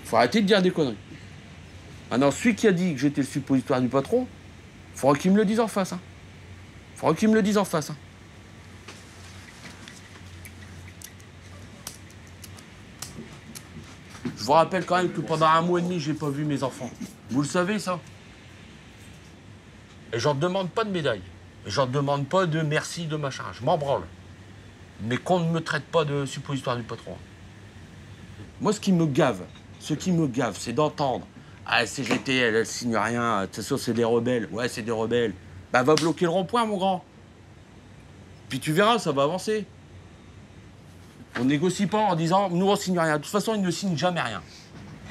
Faut arrêter de dire des conneries. Maintenant, celui qui a dit que j'étais le suppositoire du patron, faudra qu'il me le dise en face. Hein. Faudra qu'il me le dise en face. Hein. Je vous rappelle quand même que pendant 1 mois et demi, j'ai pas vu mes enfants. Vous le savez, ça? Et j'en demande pas de médaille. Et j'en demande pas de merci, de machin. Je m'en branle. Mais qu'on ne me traite pas de suppositoire du patron. Moi, ce qui me gave, c'est d'entendre « Ah, CGT, elle signe rien. De toute façon, c'est des rebelles. Ouais, c'est des rebelles. » Bah, va bloquer le rond-point, mon grand. Puis tu verras, ça va avancer. On négocie pas en disant « Nous, on signe rien. » De toute façon, ils ne signent jamais rien.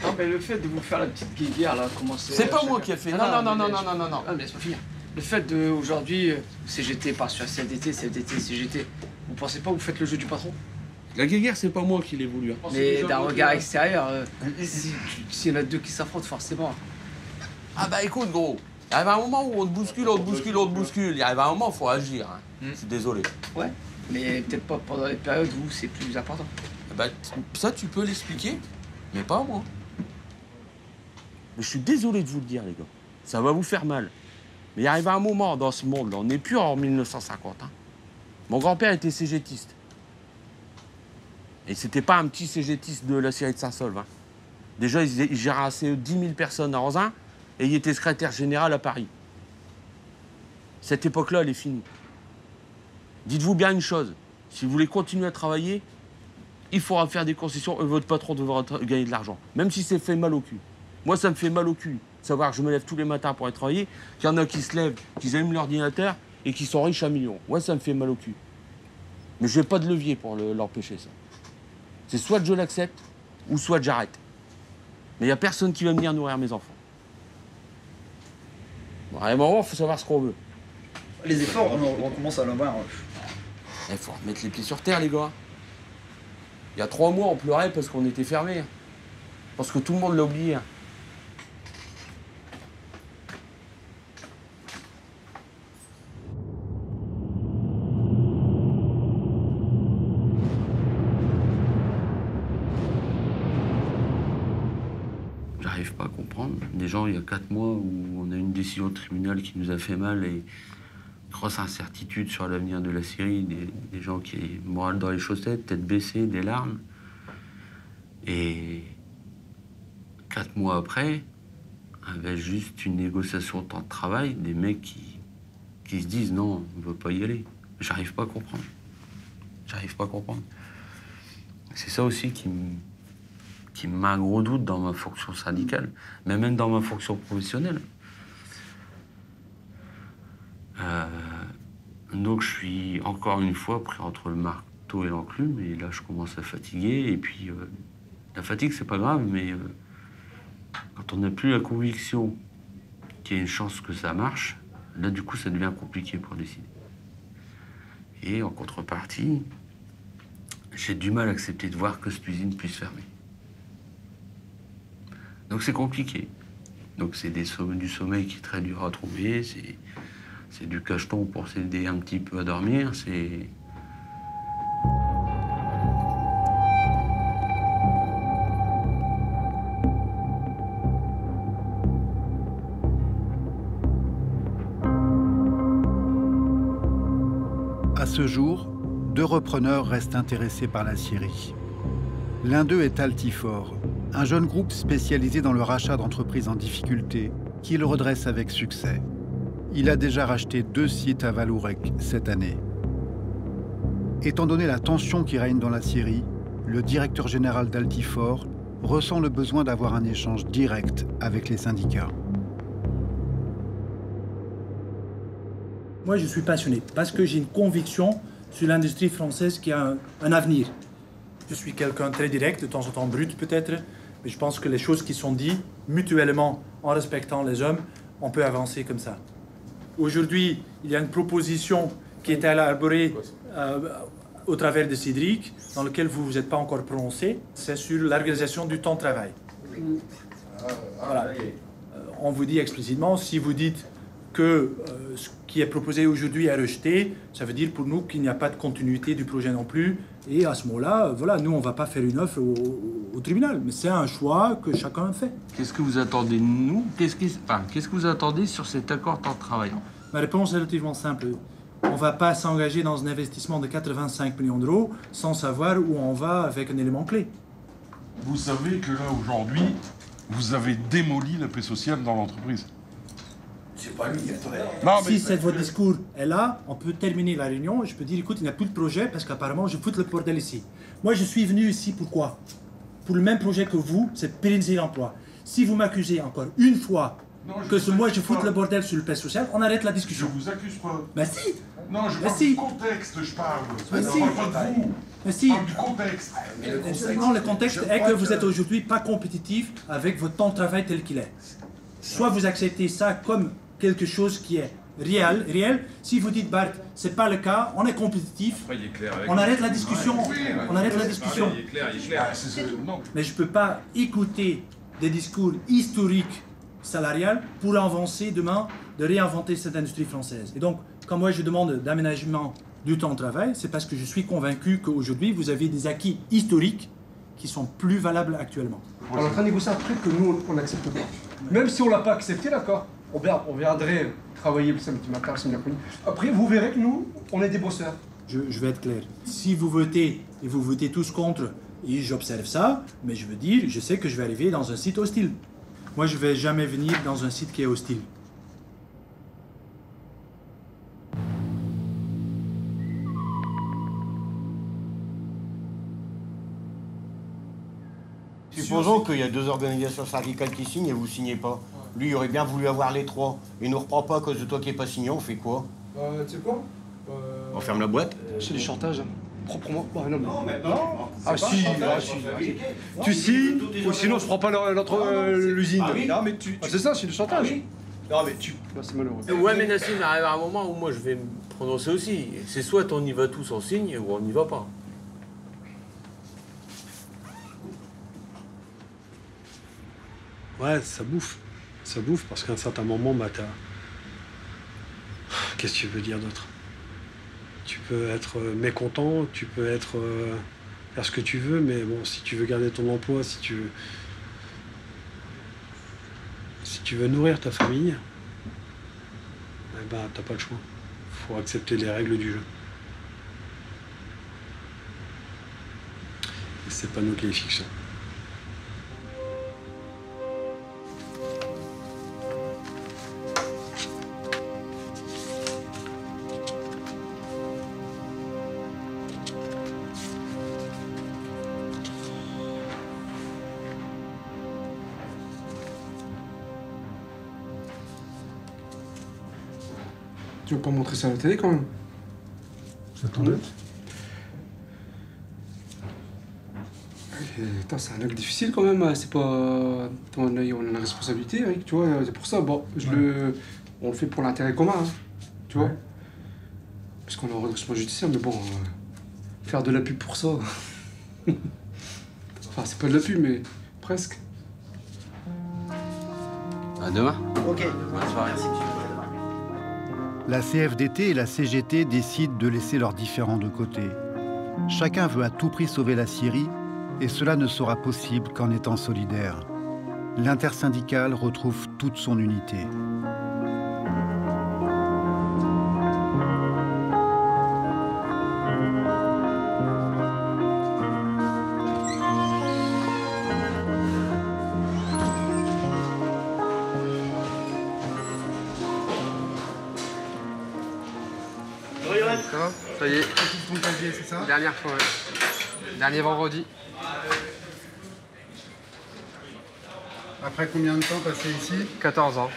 Non, mais le fait de vous faire la petite guéguerre, là, commencer... C'est pas moi qui ai fait. Non. Ah, mais laisse-moi finir. Le fait d'aujourd'hui, CGT part sur CFDT, CGT, vous pensez pas que vous faites le jeu du patron? La guéguerre, c'est pas moi qui l'ai voulu. Hein. Mais d'un regard extérieur, s'il y en a deux qui s'affrontent, forcément. Ah bah écoute, gros, il arrive un moment où on te bouscule. Il arrive un moment où il faut agir. Hein. Je suis désolé. Ouais, mais peut-être pas pendant les périodes où c'est plus important. Bah, ça, tu peux l'expliquer, mais pas moi. Mais je suis désolé de vous le dire, les gars. Ça va vous faire mal. Mais il arrive un moment dans ce monde-là, on n'est plus en 1950. Hein. Mon grand-père était cégétiste. Et c'était pas un petit cégétiste de la série de Saint-Saulve. Hein. Déjà, il gérait assez 10 000 personnes à Ranzin et il était secrétaire général à Paris. Cette époque-là, elle est finie. Dites-vous bien une chose, si vous voulez continuer à travailler, il faudra faire des concessions et votre patron devra gagner de l'argent. Même si c'est fait mal au cul. Moi, ça me fait mal au cul. Savoir que je me lève tous les matins pour aller travailler, qu'il y en a qui se lèvent, qui allument l'ordinateur et qui sont riches à millions. Ouais, ça me fait mal au cul. Mais je n'ai pas de levier pour l'empêcher, ça. C'est soit je l'accepte, ou soit j'arrête. Mais il n'y a personne qui va venir nourrir mes enfants. Bon, à un moment, il faut savoir ce qu'on veut. Les efforts, on commence à l'avoir. Il faut remettre les pieds sur terre, les gars. Il y a 3 mois, on pleurait parce qu'on était fermés. Parce que tout le monde l'a oublié. J'arrive pas à comprendre. Des gens, il y a 4 mois où on a une décision de tribunal qui nous a fait mal et grosse incertitude sur l'avenir de la Syrie, des gens qui ont morale dans les chaussettes, tête baissée, des larmes. Et 4 mois après, avec juste une négociation de temps de travail, des mecs qui se disent non, on ne veut pas y aller. J'arrive pas à comprendre. J'arrive pas à comprendre. C'est ça aussi qui me met un gros doute dans ma fonction syndicale, mais même dans ma fonction professionnelle. Donc je suis encore une fois pris entre le marteau et l'enclume, et là je commence à fatiguer, et puis la fatigue c'est pas grave, mais quand on n'a plus la conviction qu'il y a une chance que ça marche, là du coup ça devient compliqué pour décider. Et en contrepartie, j'ai du mal à accepter de voir que cette usine puisse fermer. Donc c'est compliqué. Donc c'est du sommeil qui est très dur à trouver, c'est du cacheton pour s'aider un petit peu à dormir, c'est... À ce jour, 2 repreneurs restent intéressés par l'acierie. L'un d'eux est Altifort, un jeune groupe spécialisé dans le rachat d'entreprises en difficulté qu'il redresse avec succès. Il a déjà racheté 2 sites à Vallourec cette année. Étant donné la tension qui règne dans l'acierie, le directeur général d'Altifort ressent le besoin d'avoir un échange direct avec les syndicats. Moi, je suis passionné parce que j'ai une conviction sur l'industrie française qui a un avenir. Je suis quelqu'un de très direct, de temps en temps brut peut-être, mais je pense que les choses qui sont dites mutuellement en respectant les hommes, on peut avancer comme ça. Aujourd'hui, il y a une proposition qui est élaborée au travers de Cédric, dans laquelle vous ne vous êtes pas encore prononcé. C'est sur l'organisation du temps de travail. Voilà. On vous dit explicitement, si vous dites que ce qui est proposé aujourd'hui est rejeté, ça veut dire pour nous qu'il n'y a pas de continuité du projet non plus. Et à ce moment-là, voilà, nous, on ne va pas faire une offre au tribunal. Mais c'est un choix que chacun fait. Qu'est-ce que vous attendez de nous? Qu'est-ce que vous attendez sur cet accord temps de travail? Ma réponse est relativement simple. On ne va pas s'engager dans un investissement de 85 millions d'euros sans savoir où on va avec un élément clé. Vous savez que là, aujourd'hui, vous avez démoli la paix sociale dans l'entreprise. C'est pas lui, attendez. Si votre discours est là, on peut terminer la réunion et je peux dire, écoute, il n'y a plus de projet parce qu'apparemment, je fous le bordel ici. Moi, je suis venu ici, pourquoi? Pour le même projet que vous, c'est pérenniser l'emploi. Si vous m'accusez encore une fois moi, je fous le bordel sur le paix social, on arrête la discussion. Je vous accuse pas. Bah si. Non, je parle du contexte, je parle. Bah si. Je parle pas de vous. Mais si. Je parle du contexte. Non, le contexte est que vous êtes aujourd'hui pas compétitif avec votre temps de travail tel qu'il est. Soit vous acceptez ça comme quelque chose qui est réel. Si vous dites, Bart, c'est pas le cas, on est compétitif, on arrête la discussion. On arrête la discussion. Il est clair. Mais je peux pas écouter des discours historiques salariales pour avancer demain, de réinventer cette industrie française. Et donc, quand moi je demande d'aménagement du temps de travail, c'est parce que je suis convaincu qu'aujourd'hui, vous avez des acquis historiques qui sont plus valables actuellement. On est en train de négocier un truc que nous, on n'accepte pas. Même si on ne l'a pas accepté, d'accord, on viendrait travailler le samedi matin, le samedi après-midi. Après, vous verrez que nous, on est des bosseurs. Je vais être clair. Si vous votez, et vous votez tous contre, et j'observe ça, mais je veux dire, je sais que je vais arriver dans un site hostile. Moi, je ne vais jamais venir dans un site qui est hostile. Supposons qu'il y a 2 organisations syndicales qui signent et vous ne signez pas. Lui, il aurait bien voulu avoir les 3. Il ne nous reprend pas à cause de toi qui n'es pas signé, on fait quoi? Tu sais quoi On ferme la boîte? C'est du chantage, proprement. Bah, non, mais... Non, Ah si. Tu signes, ou sinon je prends pas l'usine. Ah oui. Non, mais c'est ça, c'est du chantage. Ah oui. Non, mais tu... Bah, c'est malheureux. Ouais, mais Nassim, il arrive à un moment où moi je vais me prononcer aussi. C'est soit on y va tous, on signe, ou on n'y va pas. Ouais, ça bouffe. Ça bouffe parce qu'à un certain moment, bah, t'as... Qu'est-ce que tu veux dire d'autre? Tu peux être mécontent, tu peux être... faire ce que tu veux, mais bon, si tu veux garder ton emploi, si tu veux nourrir ta famille, eh ben, t'as pas le choix. Faut accepter les règles du jeu. Et c'est pas nous qui les fixons. Tu veux pas montrer ça à la télé quand même? J'attendais. Putain, c'est un acte difficile quand même, c'est pas... On a la responsabilité, Eric, tu vois, c'est pour ça, bon, on le fait pour l'intérêt commun, hein, tu vois. Parce qu'on est en redressement judiciaire, mais bon, faire de la pub pour ça... enfin, c'est pas de la pub, mais presque. À demain. Ok. Bonne soirée. La CFDT et la CGT décident de laisser leurs différends de côté. Chacun veut à tout prix sauver l'aciérie, et cela ne sera possible qu'en étant solidaire. L'intersyndicale retrouve toute son unité. Ça va? Ça y est. Ton casier, c'est ça? Dernière fois, ouais. Dernier vendredi. Après combien de temps passé ici? 14 ans.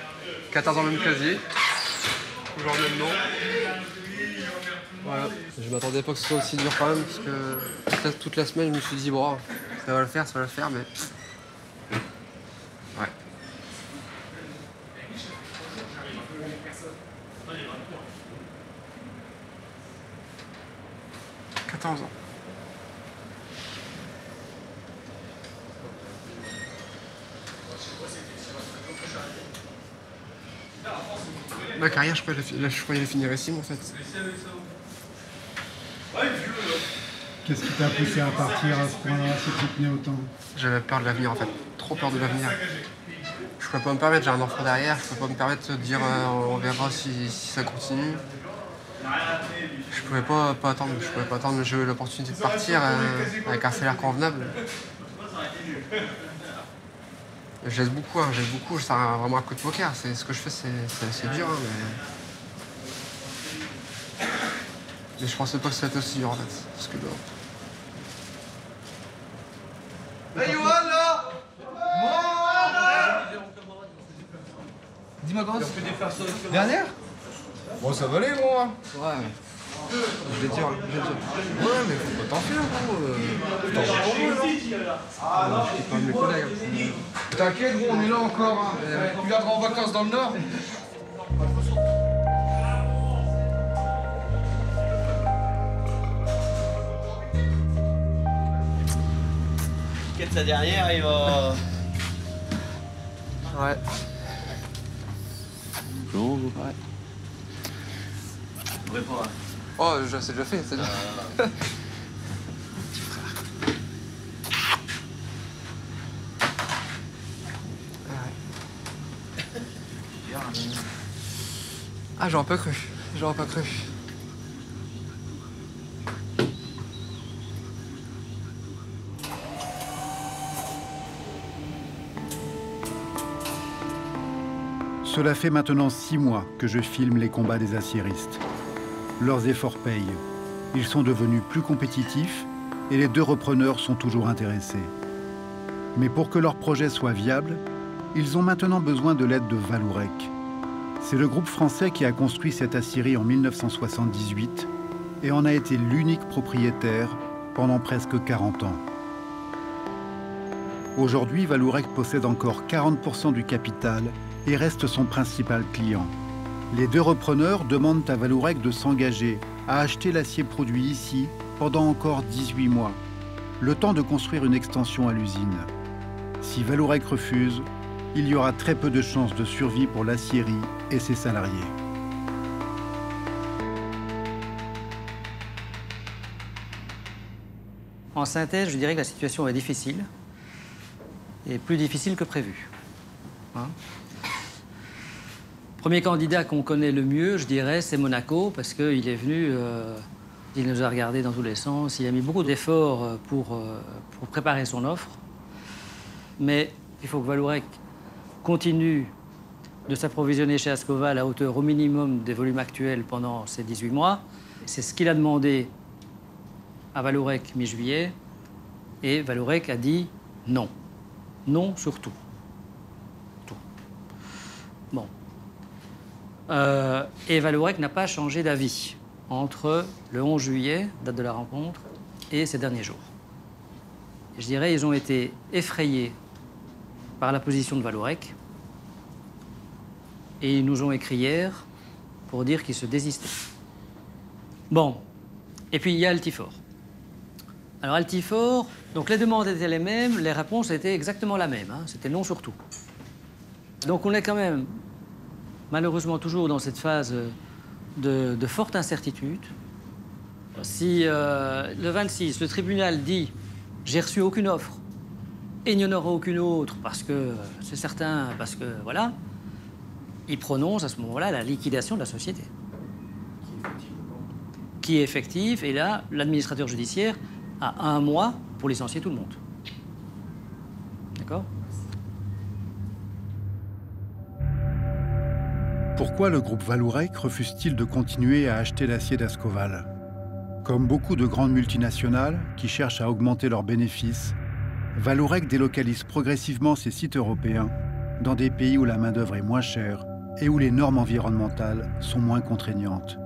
14 ans même casier. Toujours le même nom. Voilà. Je m'attendais pas que ce soit aussi dur quand même, parce que toute la semaine je me suis dit bon, ça va le faire, mais. Ouais. ans. Ma carrière, je croyais la finir ici, en fait. Qu'est-ce qui t'a poussé à partir à ce point-là, si tu tenais autant? J'avais peur de l'avenir, en fait. Trop peur de l'avenir. Je peux pas me permettre, j'ai un enfant derrière, je peux pas me permettre de dire on verra si ça continue. Je pouvais pas attendre, j'ai eu l'opportunité de partir avec un salaire convenable. J'aide beaucoup, c'est vraiment un coup de poker. Ce que je fais, c'est dur, hein, mais je pensais pas que c'était aussi dur en fait. Parce que Hey Johan là! Dis-moi grosse. Dernière? Bon, ça va aller, moi. Ouais. Je l'ai dur. Ouais, mais faut pas t'en faire, gros. T'en fais pour moi, non? C'est pas de mes collègues. T'inquiète, gros, on est là encore. Hein. Tu viendras en vacances dans le Nord? Quête sa derrière, il va. Ouais. Bon, ouais. Pas. Oh, c'est déjà fait, c'est déjà. Petit frère. Ah, j'aurais pas cru. Cela fait maintenant 6 mois que je filme les combats des aciéristes. Leurs efforts payent. Ils sont devenus plus compétitifs et les deux repreneurs sont toujours intéressés. Mais pour que leur projet soit viable, ils ont maintenant besoin de l'aide de Vallourec. C'est le groupe français qui a construit cette aciérie en 1978 et en a été l'unique propriétaire pendant presque 40 ans. Aujourd'hui, Vallourec possède encore 40% du capital et reste son principal client. Les deux repreneurs demandent à Vallourec de s'engager à acheter l'acier produit ici pendant encore 18 mois, le temps de construire une extension à l'usine. Si Vallourec refuse, il y aura très peu de chances de survie pour l'aciérie et ses salariés. En synthèse, je dirais que la situation est difficile, et plus difficile que prévu. Hein ? Premier candidat qu'on connaît le mieux, je dirais, c'est Monaco, parce qu'il est venu, il nous a regardé dans tous les sens, il a mis beaucoup d'efforts pour préparer son offre. Mais il faut que Vallourec continue de s'approvisionner chez Ascoval à hauteur au minimum des volumes actuels pendant ces 18 mois. C'est ce qu'il a demandé à Vallourec mi-juillet, et Vallourec a dit non. Non sur tout. Tout. Bon. Et Vallourec n'a pas changé d'avis entre le 11 juillet, date de la rencontre, et ces derniers jours. Je dirais ils ont été effrayés par la position de Vallourec et ils nous ont écrit hier pour dire qu'ils se désistaient. Bon. Et puis il y a Altifort. Alors Altifort, donc les demandes étaient les mêmes, les réponses étaient exactement la même. Hein. C'était non sur tout. Donc on est quand même, malheureusement, toujours dans cette phase de forte incertitude. Si le 26, le tribunal dit « j'ai reçu aucune offre et il n'y en aura aucune autre parce que c'est certain, parce que voilà », il prononce à ce moment-là la liquidation de la société. Qui est effective, et là, l'administrateur judiciaire a 1 mois pour licencier tout le monde. D'accord ? Pourquoi le groupe Vallourec refuse-t-il de continuer à acheter l'acier d'Ascoval ? Comme beaucoup de grandes multinationales qui cherchent à augmenter leurs bénéfices, Vallourec délocalise progressivement ses sites européens dans des pays où la main-d'œuvre est moins chère et où les normes environnementales sont moins contraignantes.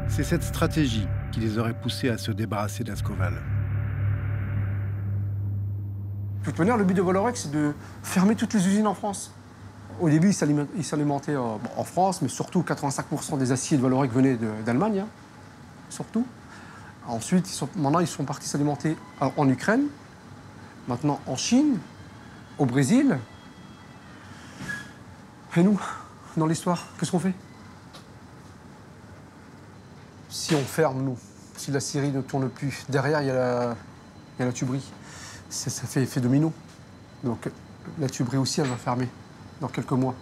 C'est cette stratégie qui les aurait poussés à se débarrasser d'Ascoval. De toute manière, le but de Vallourec, c'est de fermer toutes les usines en France. Au début, ils s'alimentaient en France, mais surtout 85% des aciers de Vallourec venaient d'Allemagne, hein, surtout. Ensuite, maintenant, ils sont partis s'alimenter en Ukraine, maintenant en Chine, au Brésil. Et nous, dans l'histoire, qu'est-ce qu'on fait? Si on ferme, nous, si la Syrie ne tourne plus, derrière, il y a la tuberie. Ça fait effet domino. Donc la tuberie aussi, elle va fermer dans quelques mois.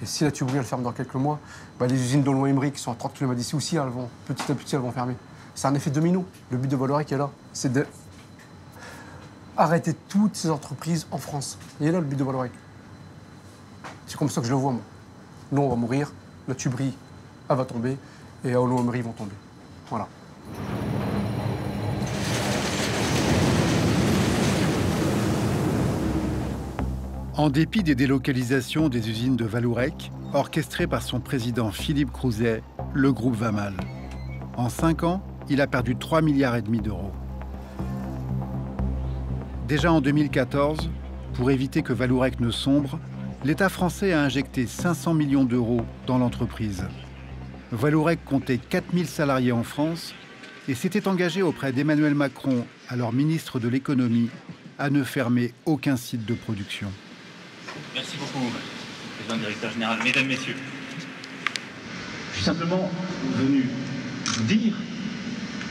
Et si la tuberie, elle ferme dans quelques mois, bah, les usines d'Aulnoy-Emery, qui sont à 30 km d'ici aussi, elles vont, petit à petit, elles vont fermer. C'est un effet domino. Le but de Vallourec est là. C'est d'arrêter toutes ces entreprises en France. Il est là le but de Vallourec. C'est comme ça que je le vois, moi. Nous, on va mourir, la tuberie, elle va tomber, et Aulnoy-Emery, ils vont tomber. Voilà. En dépit des délocalisations des usines de Vallourec, orchestrées par son président Philippe Crouzet, le groupe va mal. En 5 ans, il a perdu 3,5 milliards d'euros. Déjà en 2014, pour éviter que Vallourec ne sombre, l'État français a injecté 500 millions d'euros dans l'entreprise. Vallourec comptait 4000 salariés en France et s'était engagé auprès d'Emmanuel Macron, alors ministre de l'économie, à ne fermer aucun site de production. Merci beaucoup, président le directeur général. Mesdames, Messieurs, je suis simplement venu vous dire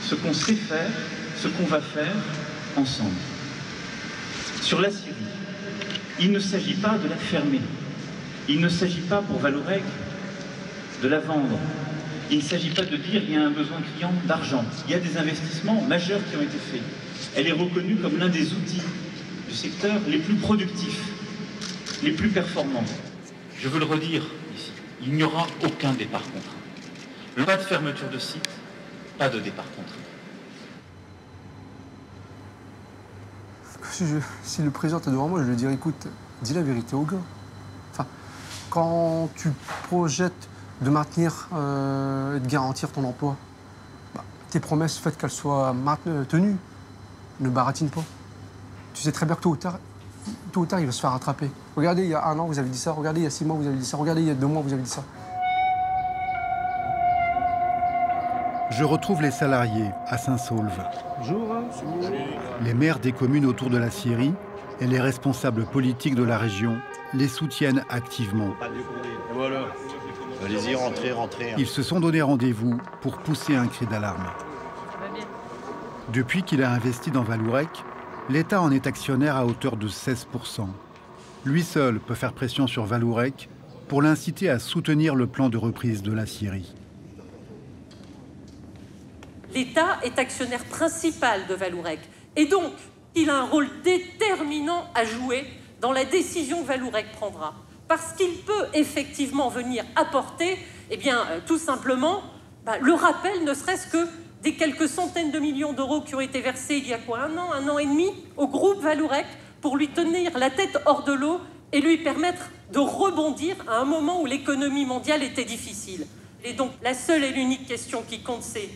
ce qu'on sait faire, ce qu'on va faire ensemble. Sur la Syrie, il ne s'agit pas de la fermer. Il ne s'agit pas pour Vallourec de la vendre. Il ne s'agit pas de dire qu'il y a un besoin criant d'argent. Il y a des investissements majeurs qui ont été faits. Elle est reconnue comme l'un des outils du secteur les plus productifs, les plus performants. Je veux le redire ici, il n'y aura aucun départ contraint. Pas de fermeture de site, pas de départ contraint. Si le président est devant moi, je lui dirais, écoute, dis la vérité aux gars. Enfin, quand tu projettes de maintenir et de garantir ton emploi, bah, tes promesses, faites qu'elles soient tenues. Ne baratine pas. Tu sais très bien que tôt ou tard, il va se faire rattraper. Regardez, il y a 1 an, vous avez dit ça. Regardez, il y a 6 mois, vous avez dit ça. Regardez, il y a 2 mois, vous avez dit ça. Je retrouve les salariés à Saint-Saulve. Bonjour. Les maires des communes autour de la scierie et les responsables politiques de la région les soutiennent activement. Voilà. Allez-y, rentrez. Ils se sont donné rendez-vous pour pousser un cri d'alarme. Depuis qu'il a investi dans Vallourec, l'État en est actionnaire à hauteur de 16%. Lui seul peut faire pression sur Vallourec pour l'inciter à soutenir le plan de reprise de la Syrie. L'État est actionnaire principal de Vallourec et donc il a un rôle déterminant à jouer dans la décision que Vallourec prendra. Parce qu'il peut effectivement venir apporter, tout simplement, le rappel, ne serait-ce que des quelques centaines de millions d'euros qui ont été versés il y a un an et demi, au groupe Vallourec, pour lui tenir la tête hors de l'eau et lui permettre de rebondir à un moment où l'économie mondiale était difficile. Et donc, la seule et l'unique question qui compte, c'est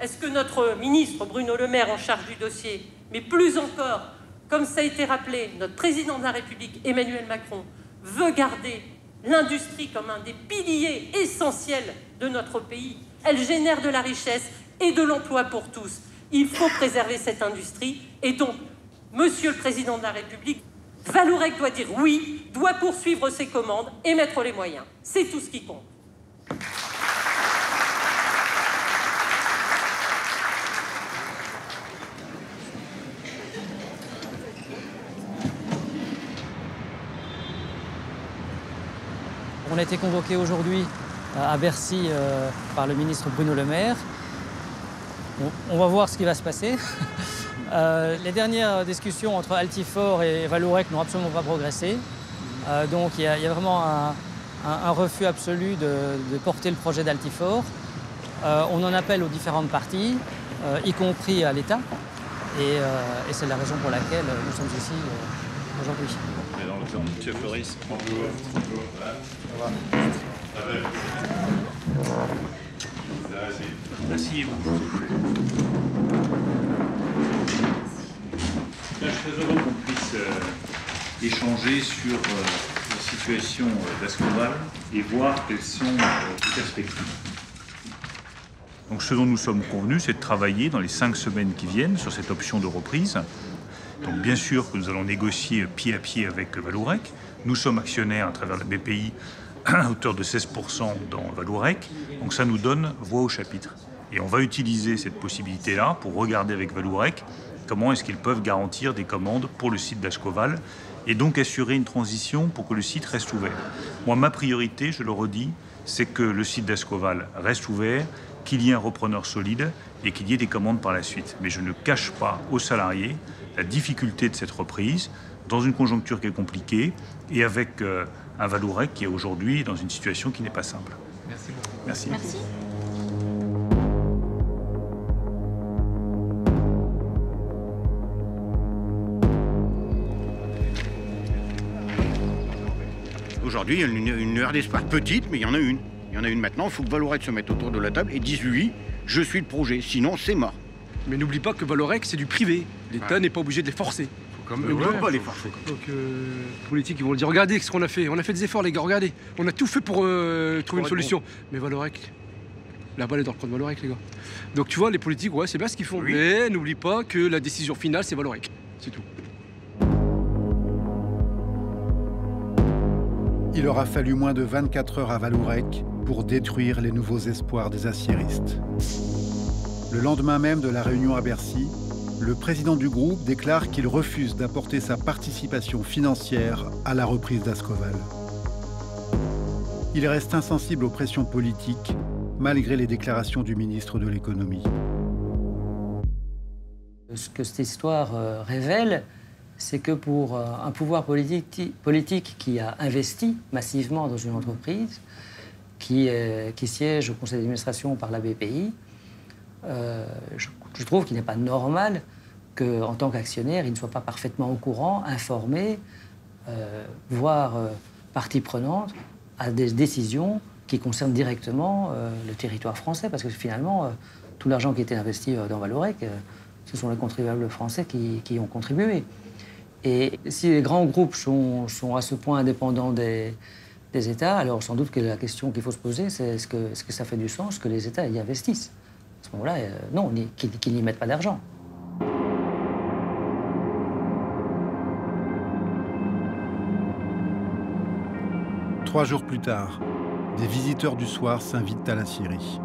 est-ce que notre ministre Bruno Le Maire, en charge du dossier, mais plus encore, comme ça a été rappelé, notre président de la République, Emmanuel Macron, veut garder l'industrie comme un des piliers essentiels de notre pays. Elle génère de la richesse et de l'emploi pour tous. Il faut préserver cette industrie. Et donc, Monsieur le Président de la République, Vallourec doit dire oui, doit poursuivre ses commandes et mettre les moyens. C'est tout ce qui compte. On a été convoqué aujourd'hui à Bercy par le ministre Bruno Le Maire. On va voir ce qui va se passer. Les dernières discussions entre Altifort et Vallourec n'ont absolument pas progressé. Donc il y a vraiment un refus absolu de porter le projet d'Altifort. On en appelle aux différentes parties, y compris à l'État. Et c'est la raison pour laquelle nous sommes ici aujourd'hui. Monsieur Floris. Asseyez-vous. Je suis très heureux qu'on puisse échanger sur la situation d'Ascoval et voir quelles sont les perspectives. Donc ce dont nous sommes convenus, c'est de travailler dans les 5 semaines qui viennent sur cette option de reprise. Donc bien sûr que nous allons négocier pied à pied avec Vallourec. Nous sommes actionnaires à travers la BPI à hauteur de 16% dans Vallourec. Donc ça nous donne voix au chapitre. Et on va utiliser cette possibilité-là pour regarder avec Vallourec comment est-ce qu'ils peuvent garantir des commandes pour le site d'Ascoval et donc assurer une transition pour que le site reste ouvert. Moi, ma priorité, je le redis, c'est que le site d'Ascoval reste ouvert, qu'il y ait un repreneur solide et qu'il y ait des commandes par la suite. Mais je ne cache pas aux salariés la difficulté de cette reprise dans une conjoncture qui est compliquée et avec un Vallourec qui est aujourd'hui dans une situation qui n'est pas simple. Merci beaucoup. Merci. Merci. Aujourd'hui, il y a une lueur d'espoir petite, mais il y en a une. Il y en a une maintenant. Il faut que Vallourec se mette autour de la table et dise oui, je suis le projet. Sinon, c'est mort. Mais n'oublie pas que Vallourec, c'est du privé. L'État n'est pas obligé de les forcer. On ne peut pas les forcer. Donc, les politiques, ils vont le dire, regardez ce qu'on a fait. On a fait des efforts, les gars, regardez. On a tout fait pour trouver une solution. Mais Vallourec, la balle est dans le camp de Vallourec, les gars. Donc, tu vois, les politiques, ouais, c'est bien ce qu'ils font. Oui. Mais n'oublie pas que la décision finale, c'est Vallourec. C'est tout. Il aura fallu moins de 24 heures à Vallourec pour détruire les nouveaux espoirs des aciéristes. Le lendemain même de la réunion à Bercy, le président du groupe déclare qu'il refuse d'apporter sa participation financière à la reprise d'Ascoval. Il reste insensible aux pressions politiques, malgré les déclarations du ministre de l'économie. Ce que cette histoire révèle, c'est que pour un pouvoir politique qui a investi massivement dans une entreprise, qui siège au conseil d'administration par la BPI, je trouve qu'il n'est pas normal qu'en tant qu'actionnaire, il ne soit pas parfaitement au courant, informé, voire partie prenante à des décisions qui concernent directement le territoire français. Parce que finalement, tout l'argent qui était investi dans Vallourec, ce sont les contribuables français qui ont contribué. Et si les grands groupes sont à ce point indépendants des États, alors sans doute que la question qu'il faut se poser, c'est est-ce que ça fait du sens que les États y investissent? À ce moment-là, non, qu'ils n'y mettent pas d'argent. Trois jours plus tard, des visiteurs du soir s'invitent à l'acierie.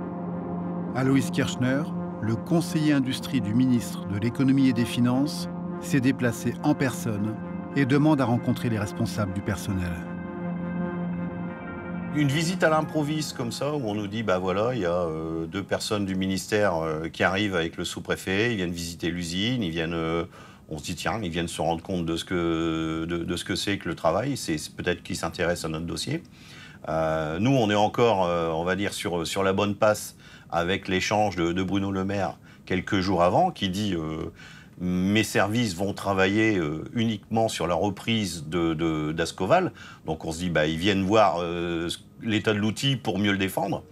Alois Kirchner, le conseiller industrie du ministre de l'économie et des finances, s'est déplacé en personne et demande à rencontrer les responsables du personnel. Une visite à l'improviste comme ça, où on nous dit, bah voilà, il y a 2 personnes du ministère qui arrivent avec le sous-préfet, ils viennent visiter l'usine, ils viennent, on se dit tiens, ils viennent se rendre compte de ce que c'est que le travail, c'est peut-être qu'ils s'intéressent à notre dossier. Nous, on est encore, on va dire, sur la bonne passe avec l'échange de Bruno Le Maire quelques jours avant, qui dit mes services vont travailler uniquement sur la reprise d'Ascoval. Donc on se dit, bah, ils viennent voir l'état de l'outil pour mieux le défendre.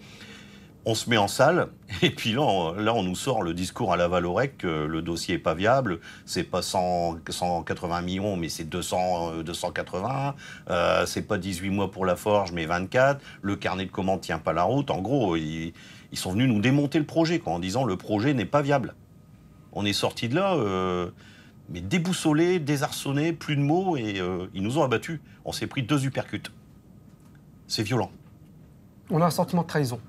On se met en salle, et puis là, on nous sort le discours à la Vallourec que le dossier n'est pas viable, c'est pas 180 millions, mais c'est 280, c'est pas 18 mois pour la forge, mais 24, le carnet de commandes tient pas la route. En gros, ils sont venus nous démonter le projet, quoi, en disant le projet n'est pas viable. On est sorti de là mais déboussolés, désarçonnés, plus de mots, et ils nous ont abattus. On s'est pris 2 uppercuts. C'est violent. On a un sentiment de trahison.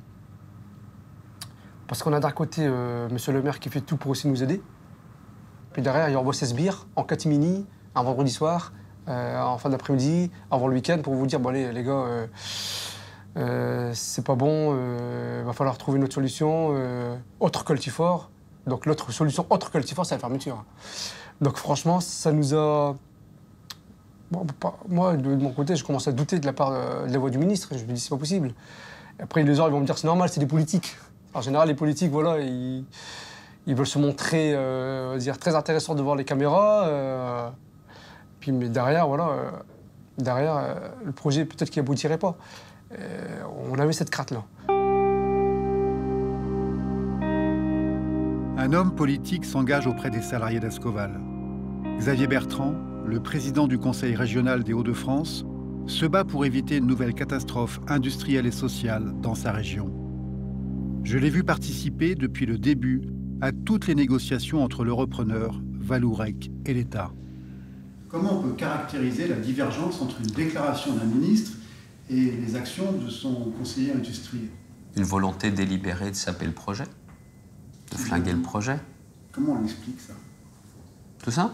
Parce qu'on a d'un côté monsieur le maire qui fait tout pour aussi nous aider. Puis derrière, il envoie ses sbires en catimini, un vendredi soir, en fin d'après-midi, avant le week-end, pour vous dire, bon allez les gars, c'est pas bon, va falloir trouver une autre solution, autre que le Tifort. Donc l'autre solution, autre que le Tifort, c'est la fermeture. Donc franchement, ça nous a... Bon, moi, de mon côté, je commence à douter de la part de la voix du ministre. Je me dis, c'est pas possible. Et après, les gens ils vont me dire, c'est normal, c'est des politiques. En général, les politiques, voilà, ils veulent se montrer très intéressants devant les caméras. Puis, mais derrière, voilà, le projet, peut-être qu'il aboutirait pas. On avait cette crainte-là. Un homme politique s'engage auprès des salariés d'Ascoval. Xavier Bertrand, le président du Conseil régional des Hauts-de-France, se bat pour éviter une nouvelle catastrophe industrielle et sociale dans sa région. Je l'ai vu participer depuis le début à toutes les négociations entre le repreneur, Vallourec, et l'État. Comment on peut caractériser la divergence entre une déclaration d'un ministre et les actions de son conseiller industriel? Une volonté délibérée de saper le projet, de flinguer le projet. Comment on explique ça? Tout ça?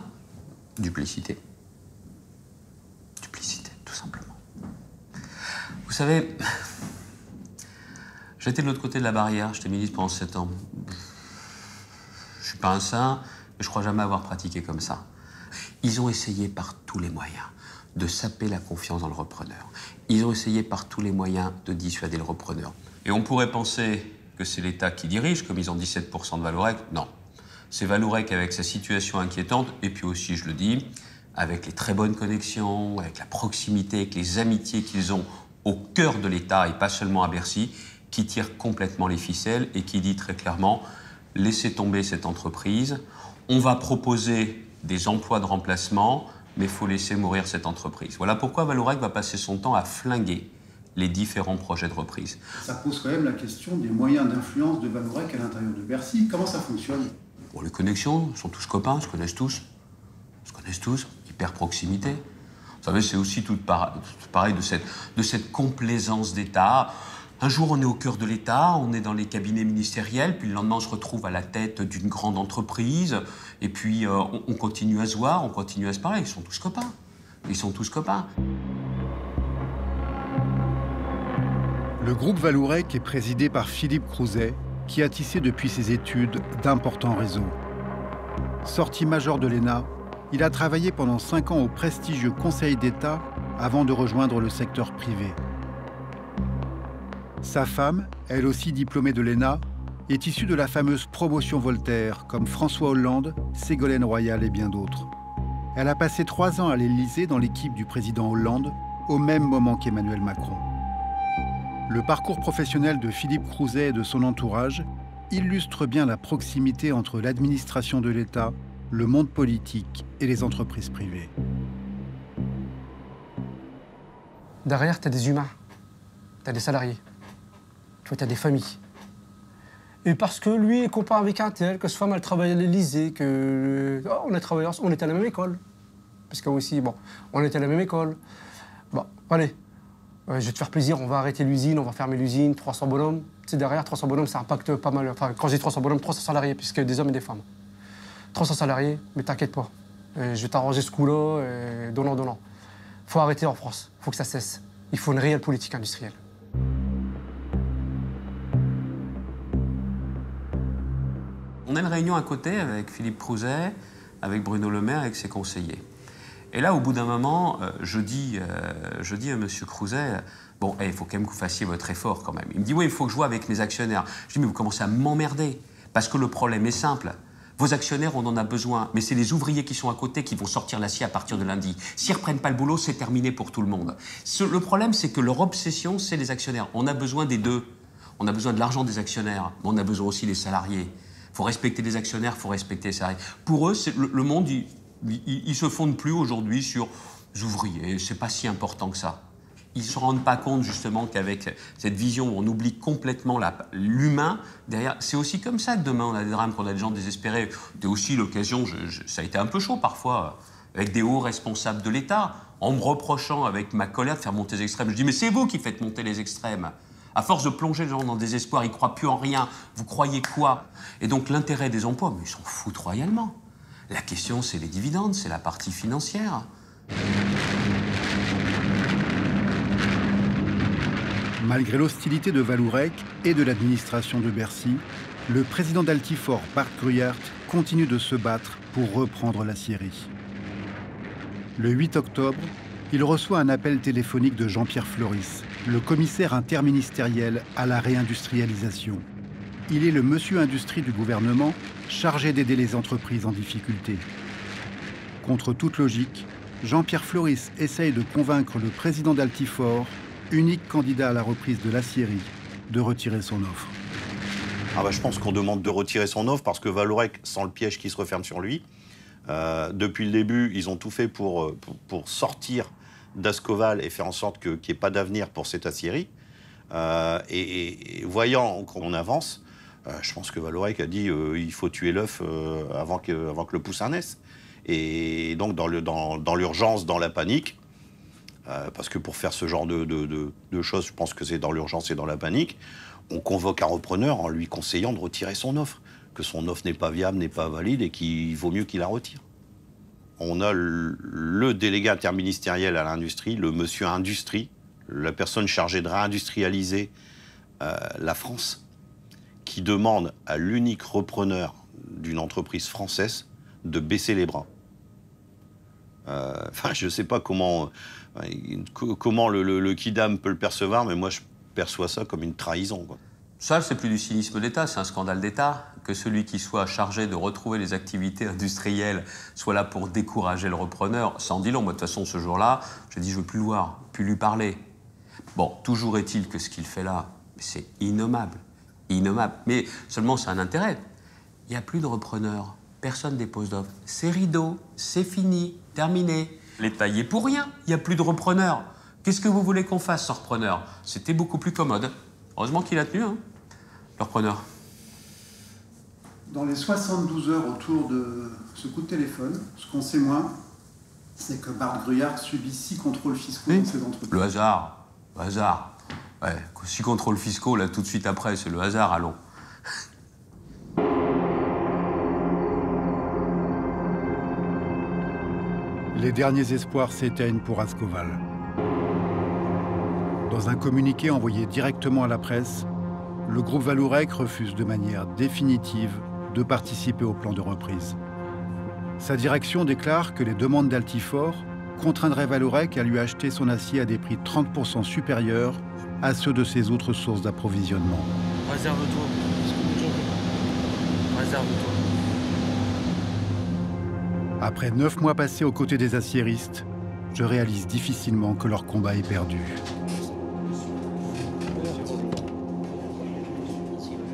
Duplicité. Duplicité, tout simplement. Vous savez, j'étais de l'autre côté de la barrière, j'étais ministre pendant 7 ans. Je suis pas un saint, mais je crois jamais avoir pratiqué comme ça. Ils ont essayé par tous les moyens de saper la confiance dans le repreneur. Ils ont essayé par tous les moyens de dissuader le repreneur. Et on pourrait penser que c'est l'État qui dirige, comme ils ont 17% de Vallourec. Non. C'est Vallourec avec sa situation inquiétante, et puis aussi, je le dis, avec les très bonnes connexions, avec la proximité, avec les amitiés qu'ils ont au cœur de l'État, et pas seulement à Bercy, qui tire complètement les ficelles et qui dit très clairement, laissez tomber cette entreprise, on va proposer des emplois de remplacement, mais il faut laisser mourir cette entreprise. Voilà pourquoi Vallourec va passer son temps à flinguer les différents projets de reprise. Ça pose quand même la question des moyens d'influence de Vallourec à l'intérieur de Bercy. Comment ça fonctionne? Bon, les connexions, ils sont tous copains, ils se connaissent tous. Ils se connaissent tous, hyper proximité. Vous savez, c'est aussi tout pareil de cette complaisance d'État. Un jour, on est au cœur de l'État, on est dans les cabinets ministériels, puis le lendemain, on se retrouve à la tête d'une grande entreprise, et puis on continue à se voir, on continue à se parler. Ils sont tous copains. Ils sont tous copains. Le groupe Vallourec est présidé par Philippe Crouzet, qui a tissé depuis ses études d'importants réseaux. Sorti major de l'ENA, il a travaillé pendant 5 ans au prestigieux Conseil d'État avant de rejoindre le secteur privé. Sa femme, elle aussi diplômée de l'ENA, est issue de la fameuse promotion Voltaire, comme François Hollande, Ségolène Royal et bien d'autres. Elle a passé 3 ans à l'Élysée dans l'équipe du président Hollande, au même moment qu'Emmanuel Macron. Le parcours professionnel de Philippe Crouzet et de son entourage illustre bien la proximité entre l'administration de l'État, le monde politique et les entreprises privées. Derrière, tu as des humains, tu as des salariés, tu as des familles. Et parce que lui est copain avec un tel, que sa femme elle travaille à l'Élysée, que on a travaillé ensemble, on était à la même école. Parce que aussi, bon, on était à la même école. Bon, allez. Je vais te faire plaisir, on va arrêter l'usine, on va fermer l'usine, 300 bonhommes. Tu sais, derrière, 300 bonhommes, ça impacte pas mal. Enfin, quand je dis 300 bonhommes, 300 salariés, puisque des hommes et des femmes. 300 salariés, mais t'inquiète pas. Je vais t'arranger ce coup-là, donnant. Faut arrêter en France, faut que ça cesse. Il faut une réelle politique industrielle. On a une réunion à côté avec Philippe Crouzet, avec Bruno Le Maire, avec ses conseillers. Et là, au bout d'un moment, je dis à M. Crouzet, bon, il faut quand même que vous fassiez votre effort quand même. Il me dit, oui, il faut que je vois avec mes actionnaires. Je dis, mais vous commencez à m'emmerder, parce que le problème est simple. Vos actionnaires, on en a besoin, mais c'est les ouvriers qui sont à côté qui vont sortir l'acier à partir de lundi. S'ils ne reprennent pas le boulot, c'est terminé pour tout le monde. Le problème, c'est que leur obsession, c'est les actionnaires. On a besoin des deux. On a besoin de l'argent des actionnaires, mais on a besoin aussi des salariés. Il faut respecter les actionnaires, il faut respecter les salariés. Pour eux, le monde, ils ne se fondent plus aujourd'hui sur les ouvriers. C'est pas si important que ça. Ils ne se rendent pas compte justement qu'avec cette vision où on oublie complètement l'humain, derrière, c'est aussi comme ça que demain on a des drames, qu'on a des gens désespérés. C'était aussi l'occasion, ça a été un peu chaud parfois, avec des hauts responsables de l'État, en me reprochant avec ma colère de faire monter les extrêmes. Je dis mais c'est vous qui faites monter les extrêmes. À force de plonger les gens dans le désespoir, ils ne croient plus en rien. Vous croyez quoi? Et donc l'intérêt des emplois, mais ils s'en foutent royalement. La question c'est les dividendes, c'est la partie financière. Malgré l'hostilité de Vallourec et de l'administration de Bercy, le président d'Altifort, Bart Gruyart, continue de se battre pour reprendre l'acierie. Le 8 octobre, il reçoit un appel téléphonique de Jean-Pierre Floris, le commissaire interministériel à la réindustrialisation. Il est le monsieur industrie du gouvernement chargé d'aider les entreprises en difficulté. Contre toute logique, Jean-Pierre Floris essaye de convaincre le président d'Altifort, unique candidat à la reprise de l'acierie, de retirer son offre. Je pense qu'on demande de retirer son offre parce que Vallourec sent le piège qui se referme sur lui. Depuis le début, ils ont tout fait pour sortir d'Ascoval et faire en sorte qu'il n'y ait pas d'avenir pour cette acierie. Et voyant qu'on avance, je pense que Vallourec a dit il faut tuer l'œuf avant que le poussin naisse. Et donc dans l'urgence, dans la panique, parce que pour faire ce genre de choses, je pense que c'est dans l'urgence et dans la panique, on convoque un repreneur en lui conseillant de retirer son offre, que son offre n'est pas viable, n'est pas valide et qu'il vaut mieux qu'il la retire. On a le délégué interministériel à l'industrie, le monsieur industrie, la personne chargée de réindustrialiser la France, qui demande à l'unique repreneur d'une entreprise française de baisser les bras. Je ne sais pas comment le Kidam peut le percevoir, mais moi je perçois ça comme une trahison, quoi. Ça, c'est plus du cynisme d'État, c'est un scandale d'État. Que celui qui soit chargé de retrouver les activités industrielles soit là pour décourager le repreneur, ça en dit long. Moi, de toute façon, ce jour-là, j'ai dit je veux plus le voir, plus lui parler. Bon, toujours est-il que ce qu'il fait là, c'est innommable. Innommable. Mais seulement, c'est un intérêt. Il n'y a plus de repreneurs. Personne dépose d'offres. C'est rideau, c'est fini, terminé. L'État y est pour rien. Il n'y a plus de repreneurs. Qu'est-ce que vous voulez qu'on fasse, ce repreneur? C'était beaucoup plus commode. Heureusement qu'il a tenu, hein, le repreneur. Dans les 72 heures autour de ce coup de téléphone, ce qu'on sait moins, c'est que Bart Gruyart subit 6 contrôles fiscaux dans ses entreprises. Le hasard. Le hasard. Ouais, 6 contrôles fiscaux, là, tout de suite après, c'est le hasard, allons. Les derniers espoirs s'éteignent pour Ascoval. Dans un communiqué envoyé directement à la presse, le groupe Vallourec refuse de manière définitive de participer au plan de reprise. Sa direction déclare que les demandes d'Altifort contraindraient Vallourec à lui acheter son acier à des prix 30% supérieurs à ceux de ses autres sources d'approvisionnement. Réserve-toi. Réserve-toi. Après 9 mois passés aux côtés des aciéristes, je réalise difficilement que leur combat est perdu.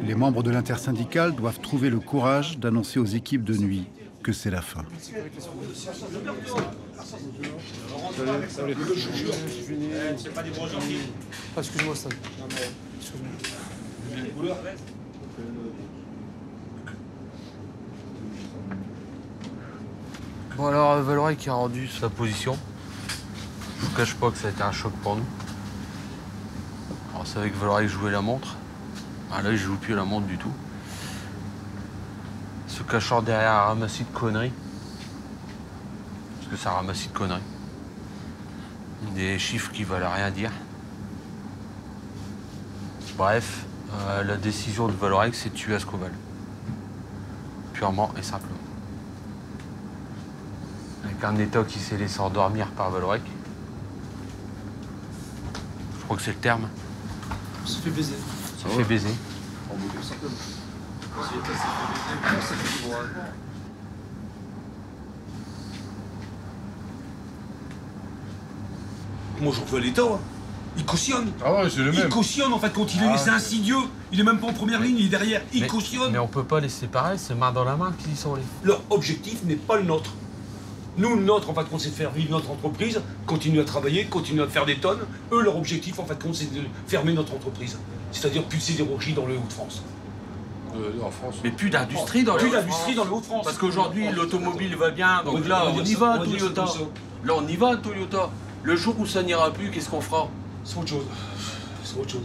Les membres de l'intersyndicale doivent trouver le courage d'annoncer aux équipes de nuit que c'est la fin. Excuse-moi, Stan. Bon alors, Vallourec qui a rendu sa position. Je vous cache pas que ça a été un choc pour nous. Alors, c'est avec Vallourec jouait la montre. Ah, là, il joue plus à la montre du tout. Se cachant derrière un ramassis de conneries. Parce que c'est un ramassis de conneries. Des chiffres qui veulent rien dire. Bref, la décision de Vallourec, c'est de tuer Ascoval. Purement et simplement. Avec un État qui s'est laissé endormir par Vallourec. Je crois que c'est le terme. On se fait baiser. Ça fait baiser. Moi, j'en veux à l'État. Hein. Il cautionne. Ah ouais, c'est le même. Il cautionne, en fait, quand il est laissé insidieux. Il est même pas en première ligne, il est derrière. Il cautionne. Mais on peut pas les séparer, c'est main dans la main qu'ils sont les. Leur objectif n'est pas le nôtre. Nous, notre, en fin de compte, c'est de faire vivre notre entreprise, continuer à travailler, continuer à faire des tonnes. Eux, leur objectif, en fin de compte, c'est de fermer notre entreprise. C'est-à-dire plus de sidérurgie dans le Hauts-de-France. En France. Mais plus d'industrie dans le Hauts-de-France. Parce qu'aujourd'hui, l'automobile va bien, donc là, on y va, Toyota. Là, on y va, Toyota. Le jour où ça n'ira plus, qu'est-ce qu'on fera? C'est autre chose. C'est autre chose.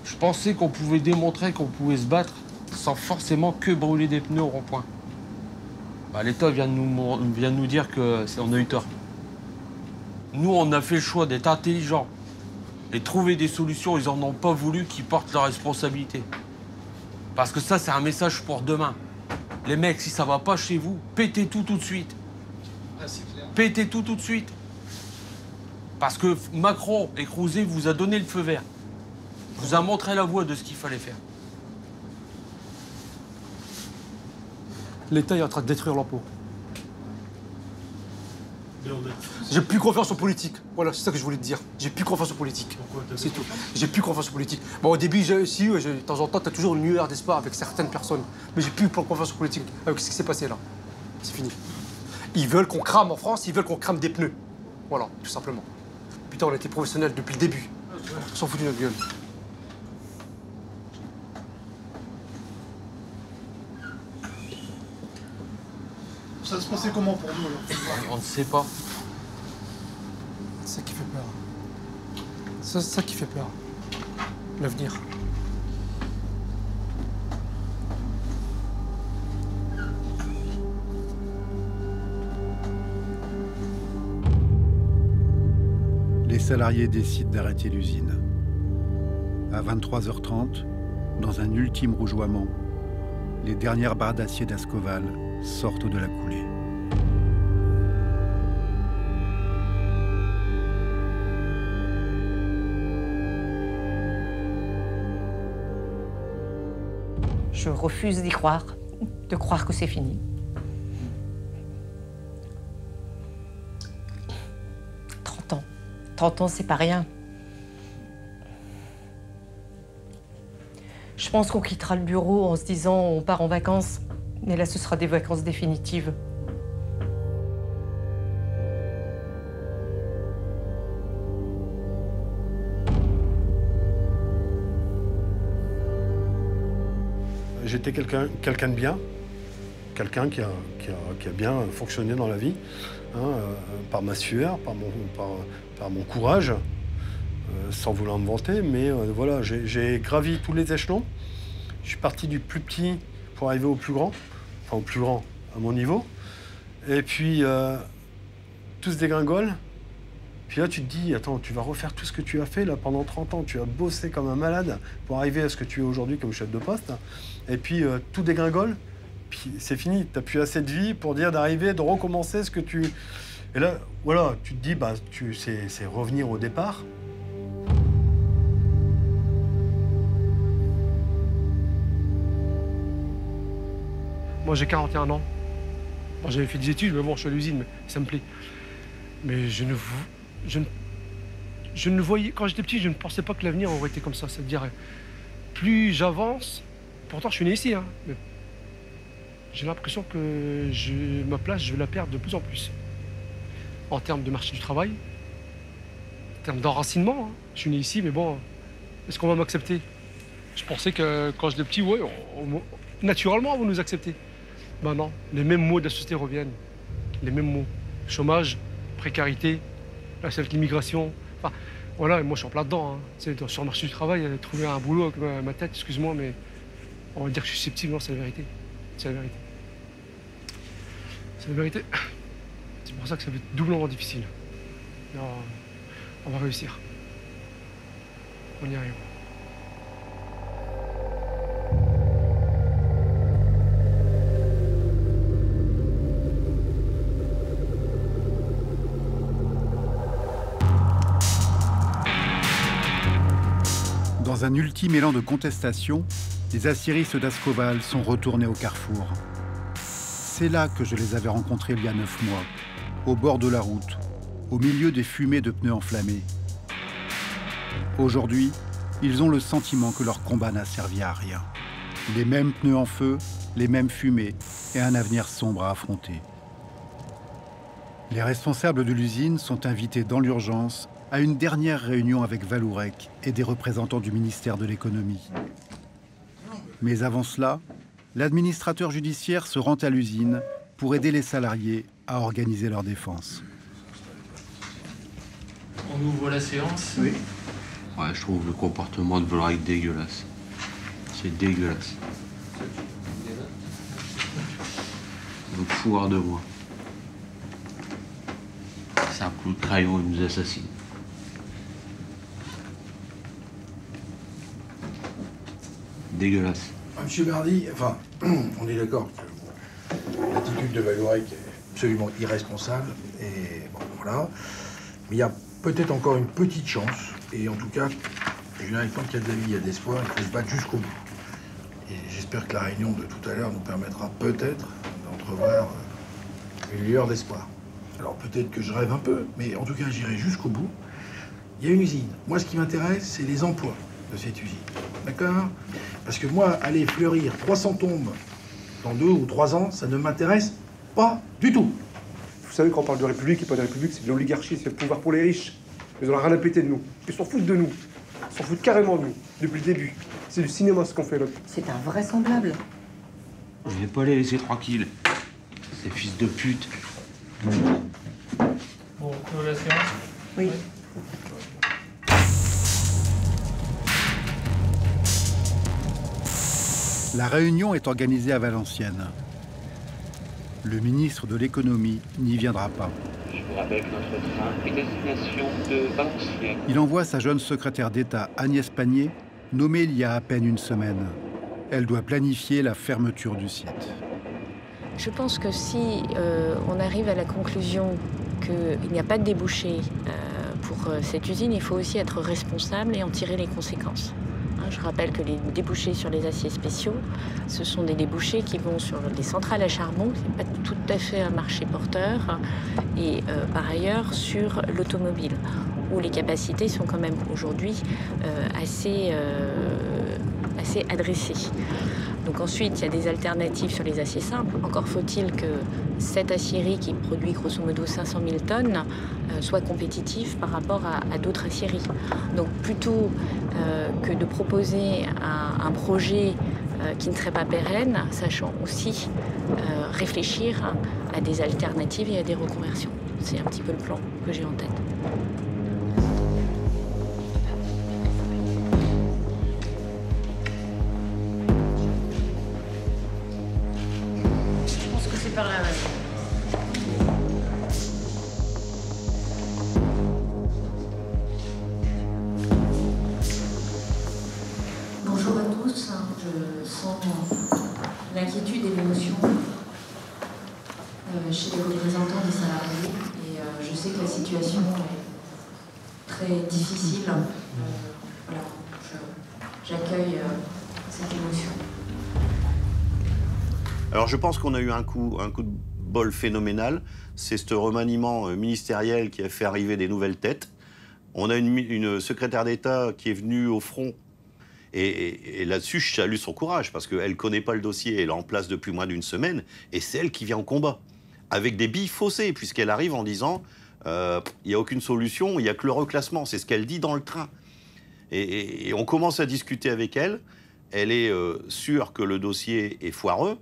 Je pensais qu'on pouvait démontrer qu'on pouvait se battre sans forcément que brûler des pneus au rond-point. Bah, l'État vient de nous dire qu'on a eu tort. Nous, on a fait le choix d'être intelligents et trouver des solutions. Ils n'en ont pas voulu, qui portent leurs responsabilités. Parce que ça, c'est un message pour demain. Les mecs, si ça va pas chez vous, pétez tout de suite. Ah, c'est clair. Pétez tout de suite. Parce que Macron et Crouzet vous a donné le feu vert. Vous a montré la voie de ce qu'il fallait faire. L'État est en train de détruire l'emploi. J'ai plus confiance aux politiques. Voilà, c'est ça que je voulais te dire. J'ai plus confiance aux politiques. C'est tout. J'ai plus confiance aux politiques. Bon, au début, de temps en temps, t'as toujours une lueur d'espoir avec certaines personnes. Mais j'ai plus confiance aux politiques avec ce qui s'est passé là. C'est fini. Ils veulent qu'on crame en France, ils veulent qu'on crame des pneus. Voilà, tout simplement. Putain, on a été professionnels depuis le début. On s'en fout de notre gueule. Ça se passait comment pour nous alors? On ne sait pas. C'est ça qui fait peur. C'est ça qui fait peur. L'avenir. Les salariés décident d'arrêter l'usine. À 23h30, dans un ultime rougeoiement, les dernières barres d'acier d'Ascoval sortent de la coulée. Je refuse d'y croire, de croire que c'est fini. « 30 ans. 30 ans, c'est pas rien. Je pense qu'on quittera le bureau en se disant on part en vacances. Mais là, ce sera des vacances définitives. J'étais quelqu'un de bien, quelqu'un qui a bien fonctionné dans la vie, hein, par ma sueur, par mon courage, sans vouloir me vanter, mais voilà, j'ai gravi tous les échelons. Je suis parti du plus petit pour arriver au plus grand, enfin au plus grand à mon niveau. Et puis, tout se dégringole. Puis là, tu te dis, attends, tu vas refaire tout ce que tu as fait là pendant 30 ans. Tu as bossé comme un malade pour arriver à ce que tu es aujourd'hui comme chef de poste. Et puis, tout dégringole. Puis c'est fini. Tu n'as plus assez de vie pour dire d'arriver, de recommencer ce que tu... Et là, voilà, tu te dis, bah, c'est revenir au départ. Moi, j'ai 41 ans. Bon, j'avais fait des études, mais bon, je suis à l'usine, mais ça me plaît. Mais je ne voyais... Quand j'étais petit, je ne pensais pas que l'avenir aurait été comme ça. C'est-à-dire, plus j'avance... Pourtant, je suis né ici, hein, mais j'ai l'impression que ma place, je vais la perdre de plus en plus. En termes de marché du travail, en termes d'enracinement. Hein. Je suis né ici, mais bon, est-ce qu'on va m'accepter? Je pensais que quand j'étais petit, ouais, naturellement, on va nous accepter. Ben non, les mêmes mots de la société reviennent. Les mêmes mots. Chômage, précarité, là, c'est avec l'immigration. Enfin, voilà, et moi, je suis en plein dedans. Hein. Sur le marché du travail, trouver un boulot avec ma tête, excuse-moi, mais on va dire que je suis sceptique. Non, c'est la vérité. C'est la vérité. C'est la vérité. C'est pour ça que ça va être doublement difficile. Mais on va réussir. On y arrive. Dans un ultime élan de contestation, les aciéristes d'Ascoval sont retournés au carrefour. C'est là que je les avais rencontrés il y a 9 mois, au bord de la route, au milieu des fumées de pneus enflammés. Aujourd'hui, ils ont le sentiment que leur combat n'a servi à rien. Les mêmes pneus en feu, les mêmes fumées, et un avenir sombre à affronter. Les responsables de l'usine sont invités dans l'urgence à une dernière réunion avec Vallourec et des représentants du ministère de l'économie. Mais avant cela, l'administrateur judiciaire se rend à l'usine pour aider les salariés à organiser leur défense. On ouvre la séance. Oui. Ouais, je trouve le comportement de Vallourec dégueulasse. C'est dégueulasse. Donc fouard de moi. C'est un coup de crayon, il nous assassine. Dégueulasse. Monsieur Bardi, enfin, on est d'accord que l'attitude de Vallourec est absolument irresponsable, et bon, voilà. Mais il y a peut-être encore une petite chance, et en tout cas, je dirais que tant qu'il y a de la vie, il y a de l'espoir, il faut se battre jusqu'au bout. Et j'espère que la réunion de tout à l'heure nous permettra peut-être d'entrevoir une lueur d'espoir. Alors peut-être que je rêve un peu, mais en tout cas, j'irai jusqu'au bout. Il y a une usine. Moi, ce qui m'intéresse, c'est les emplois de cette usine. D'accord? Parce que moi, aller fleurir 300 tombes dans 2 ou 3 ans, ça ne m'intéresse pas du tout. Vous savez, quand on parle de République et pas de République, c'est de l'oligarchie, c'est le pouvoir pour les riches. Ils ont rien à péter de nous. Ils s'en foutent de nous. Ils s'en foutent carrément de nous, depuis le début. C'est du cinéma ce qu'on fait là. C'est invraisemblable. Je vais pas les laisser tranquilles. Ces fils de pute. Bon, clôt la séance. Oui. La réunion est organisée à Valenciennes. Le ministre de l'économie n'y viendra pas. Je vous rappelle que notre train est destination de Valenciennes. Il envoie sa jeune secrétaire d'État Agnès Pannier, nommée il y a à peine une semaine. Elle doit planifier la fermeture du site. Je pense que si on arrive à la conclusion qu'il n'y a pas de débouché pour cette usine, il faut aussi être responsable et en tirer les conséquences. Je rappelle que les débouchés sur les aciers spéciaux, ce sont des débouchés qui vont sur des centrales à charbon, ce n'est pas tout à fait un marché porteur, et par ailleurs sur l'automobile, où les capacités sont quand même aujourd'hui assez adressées. Donc ensuite, il y a des alternatives sur les aciers simples. Encore faut-il que cette acierie qui produit grosso modo 500 000 tonnes soit compétitive par rapport à d'autres aciéries. Donc plutôt que de proposer un projet qui ne serait pas pérenne, sachant aussi réfléchir à des alternatives et à des reconversions. C'est un petit peu le plan que j'ai en tête. Par là, ouais. Bonjour à tous, je sens l'inquiétude et l'émotion chez les représentants des salariés et je sais que la situation est très difficile. Voilà, j'accueille cette émotion. Alors je pense qu'on a eu un coup de bol phénoménal. C'est ce remaniement ministériel qui a fait arriver des nouvelles têtes. On a une secrétaire d'État qui est venue au front. Et là-dessus, je salue son courage, parce qu'elle ne connaît pas le dossier, elle est en place depuis moins d'une semaine, et c'est elle qui vient au combat. Avec des billes faussées, puisqu'elle arrive en disant il n'y a aucune solution, il n'y a que le reclassement. C'est ce qu'elle dit dans le train. Et on commence à discuter avec elle. Elle est sûre que le dossier est foireux.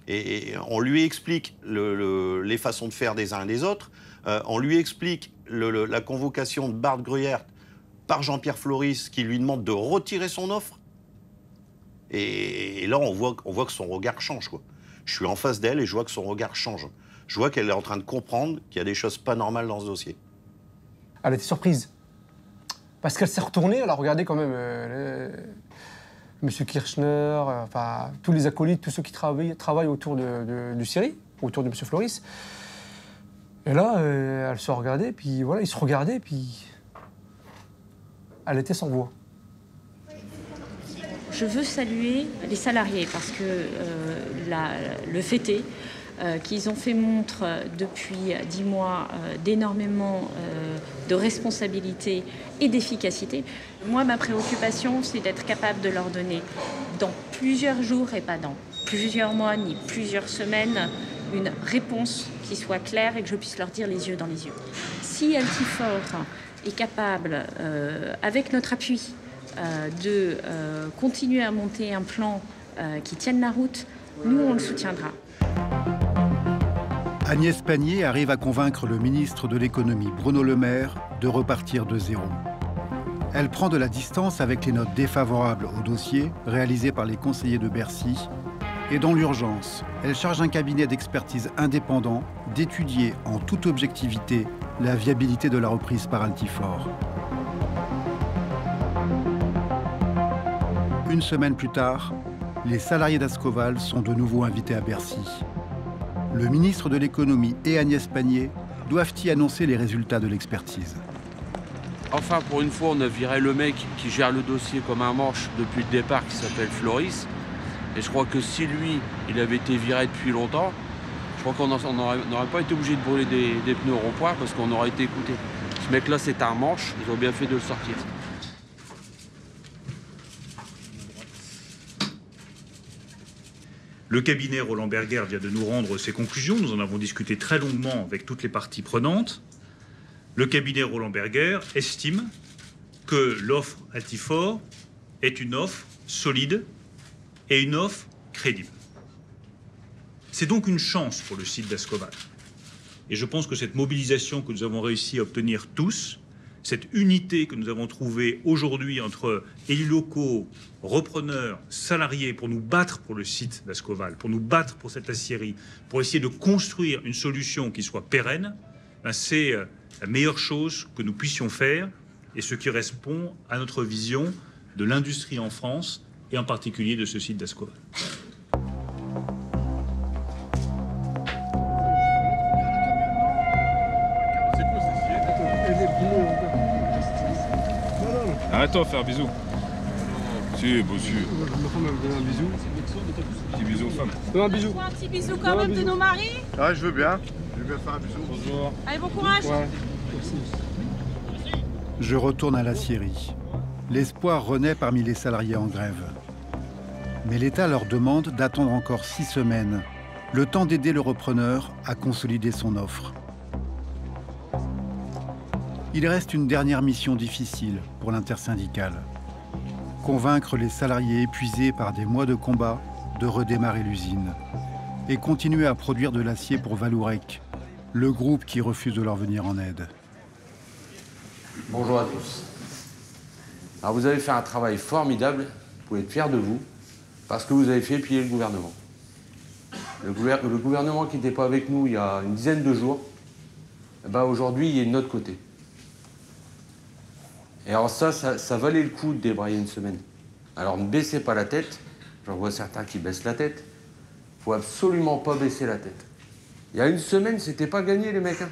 Et on lui explique les façons de faire des uns et des autres. On lui explique la convocation de Bart Gruyère par Jean-Pierre Floris qui lui demande de retirer son offre. Et là, on voit que son regard change, quoi. Je suis en face d'elle et je vois que son regard change. Je vois qu'elle est en train de comprendre qu'il y a des choses pas normales dans ce dossier. Elle était surprise. Parce qu'elle s'est retournée, elle a regardé quand même Monsieur Kirchner, enfin, tous les acolytes, tous ceux qui travaillent autour du Syrie, autour de Monsieur Floris. Et là, elle se regardait, puis voilà, ils se regardaient, puis elle était sans voix. Je veux saluer les salariés parce que le fait est qu'ils ont fait montre depuis 10 mois d'énormément de responsabilité et d'efficacité. Moi, ma préoccupation, c'est d'être capable de leur donner dans plusieurs jours et pas dans plusieurs mois ni plusieurs semaines une réponse qui soit claire et que je puisse leur dire les yeux dans les yeux. Si Altifort est capable, avec notre appui, de continuer à monter un plan qui tienne la route, nous, on le soutiendra. Agnès Pannier arrive à convaincre le ministre de l'économie, Bruno Le Maire, de repartir de zéro. Elle prend de la distance avec les notes défavorables au dossier réalisées par les conseillers de Bercy. Et dans l'urgence, elle charge un cabinet d'expertise indépendant d'étudier en toute objectivité la viabilité de la reprise par Altifort. Une semaine plus tard, les salariés d'Ascoval sont de nouveau invités à Bercy. Le ministre de l'économie et Agnès Pannier doivent y annoncer les résultats de l'expertise. Enfin, pour une fois, on a viré le mec qui gère le dossier comme un manche depuis le départ, qui s'appelle Floris. Et je crois que si lui, il avait été viré depuis longtemps, je crois qu'on n'aurait pas été obligé de brûler des pneus au rond-point parce qu'on aurait été écouté. Ce mec-là, c'est un manche, ils ont bien fait de le sortir. Le cabinet Roland Berger vient de nous rendre ses conclusions. Nous en avons discuté très longuement avec toutes les parties prenantes. Le cabinet Roland Berger estime que l'offre Altifort est une offre solide et une offre crédible. C'est donc une chance pour le site d'Ascoval. Et je pense que cette mobilisation que nous avons réussi à obtenir tous, cette unité que nous avons trouvée aujourd'hui entre élus locaux, repreneurs, salariés, pour nous battre pour le site d'Ascoval, pour nous battre pour cette aciérie, pour essayer de construire une solution qui soit pérenne, c'est la meilleure chose que nous puissions faire et ce qui répond à notre vision de l'industrie en France et en particulier de ce site d'Ascoval. Arrête-toi, faire un bisou. Si, beau sûr. Ma femme me donne un bisou. Petit bisou aux femmes. Un bisou. Un petit bisou quand même de nos maris. Ah, je veux bien. Je veux bien faire un bisou. Bonjour. Allez, bon courage. Ouais. Merci. Je retourne à l'aciérie. L'espoir renaît parmi les salariés en grève. Mais l'État leur demande d'attendre encore 6 semaines, le temps d'aider le repreneur à consolider son offre. Il reste une dernière mission difficile pour l'intersyndicale. Convaincre les salariés épuisés par des mois de combat de redémarrer l'usine et continuer à produire de l'acier pour Vallourec, le groupe qui refuse de leur venir en aide. Bonjour à tous. Alors vous avez fait un travail formidable, vous pouvez être fiers de vous, parce que vous avez fait plier le gouvernement. Le gouvernement qui n'était pas avec nous il y a une dizaine de jours, aujourd'hui il est de notre côté. Et alors ça valait le coup de débrayer une semaine. Alors ne baissez pas la tête, j'en vois certains qui baissent la tête. Il ne faut absolument pas baisser la tête. Il y a une semaine, c'était pas gagné les mecs. Hein.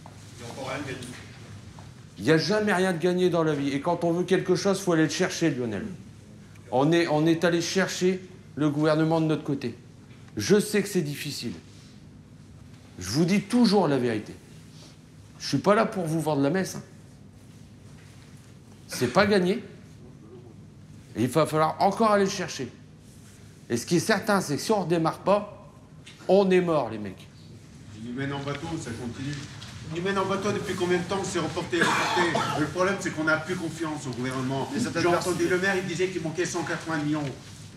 Il n'y a encore rien de gagné. Il n'y a jamais rien de gagné dans la vie. Et quand on veut quelque chose, il faut aller le chercher, Lionel. On est allé chercher le gouvernement de notre côté. Je sais que c'est difficile. Je vous dis toujours la vérité. Je ne suis pas là pour vous vendre la messe. Hein. C'est pas gagné. Et il va falloir encore aller le chercher. Et ce qui est certain, c'est que si on ne redémarre pas, on est mort, les mecs. Ils nous mènent en bateau, ça continue. Ils nous mènent en bateau depuis combien de temps que c'est reporté. Le problème, c'est qu'on n'a plus confiance au gouvernement. J'ai entendu le maire, il disait qu'il manquait 180 millions.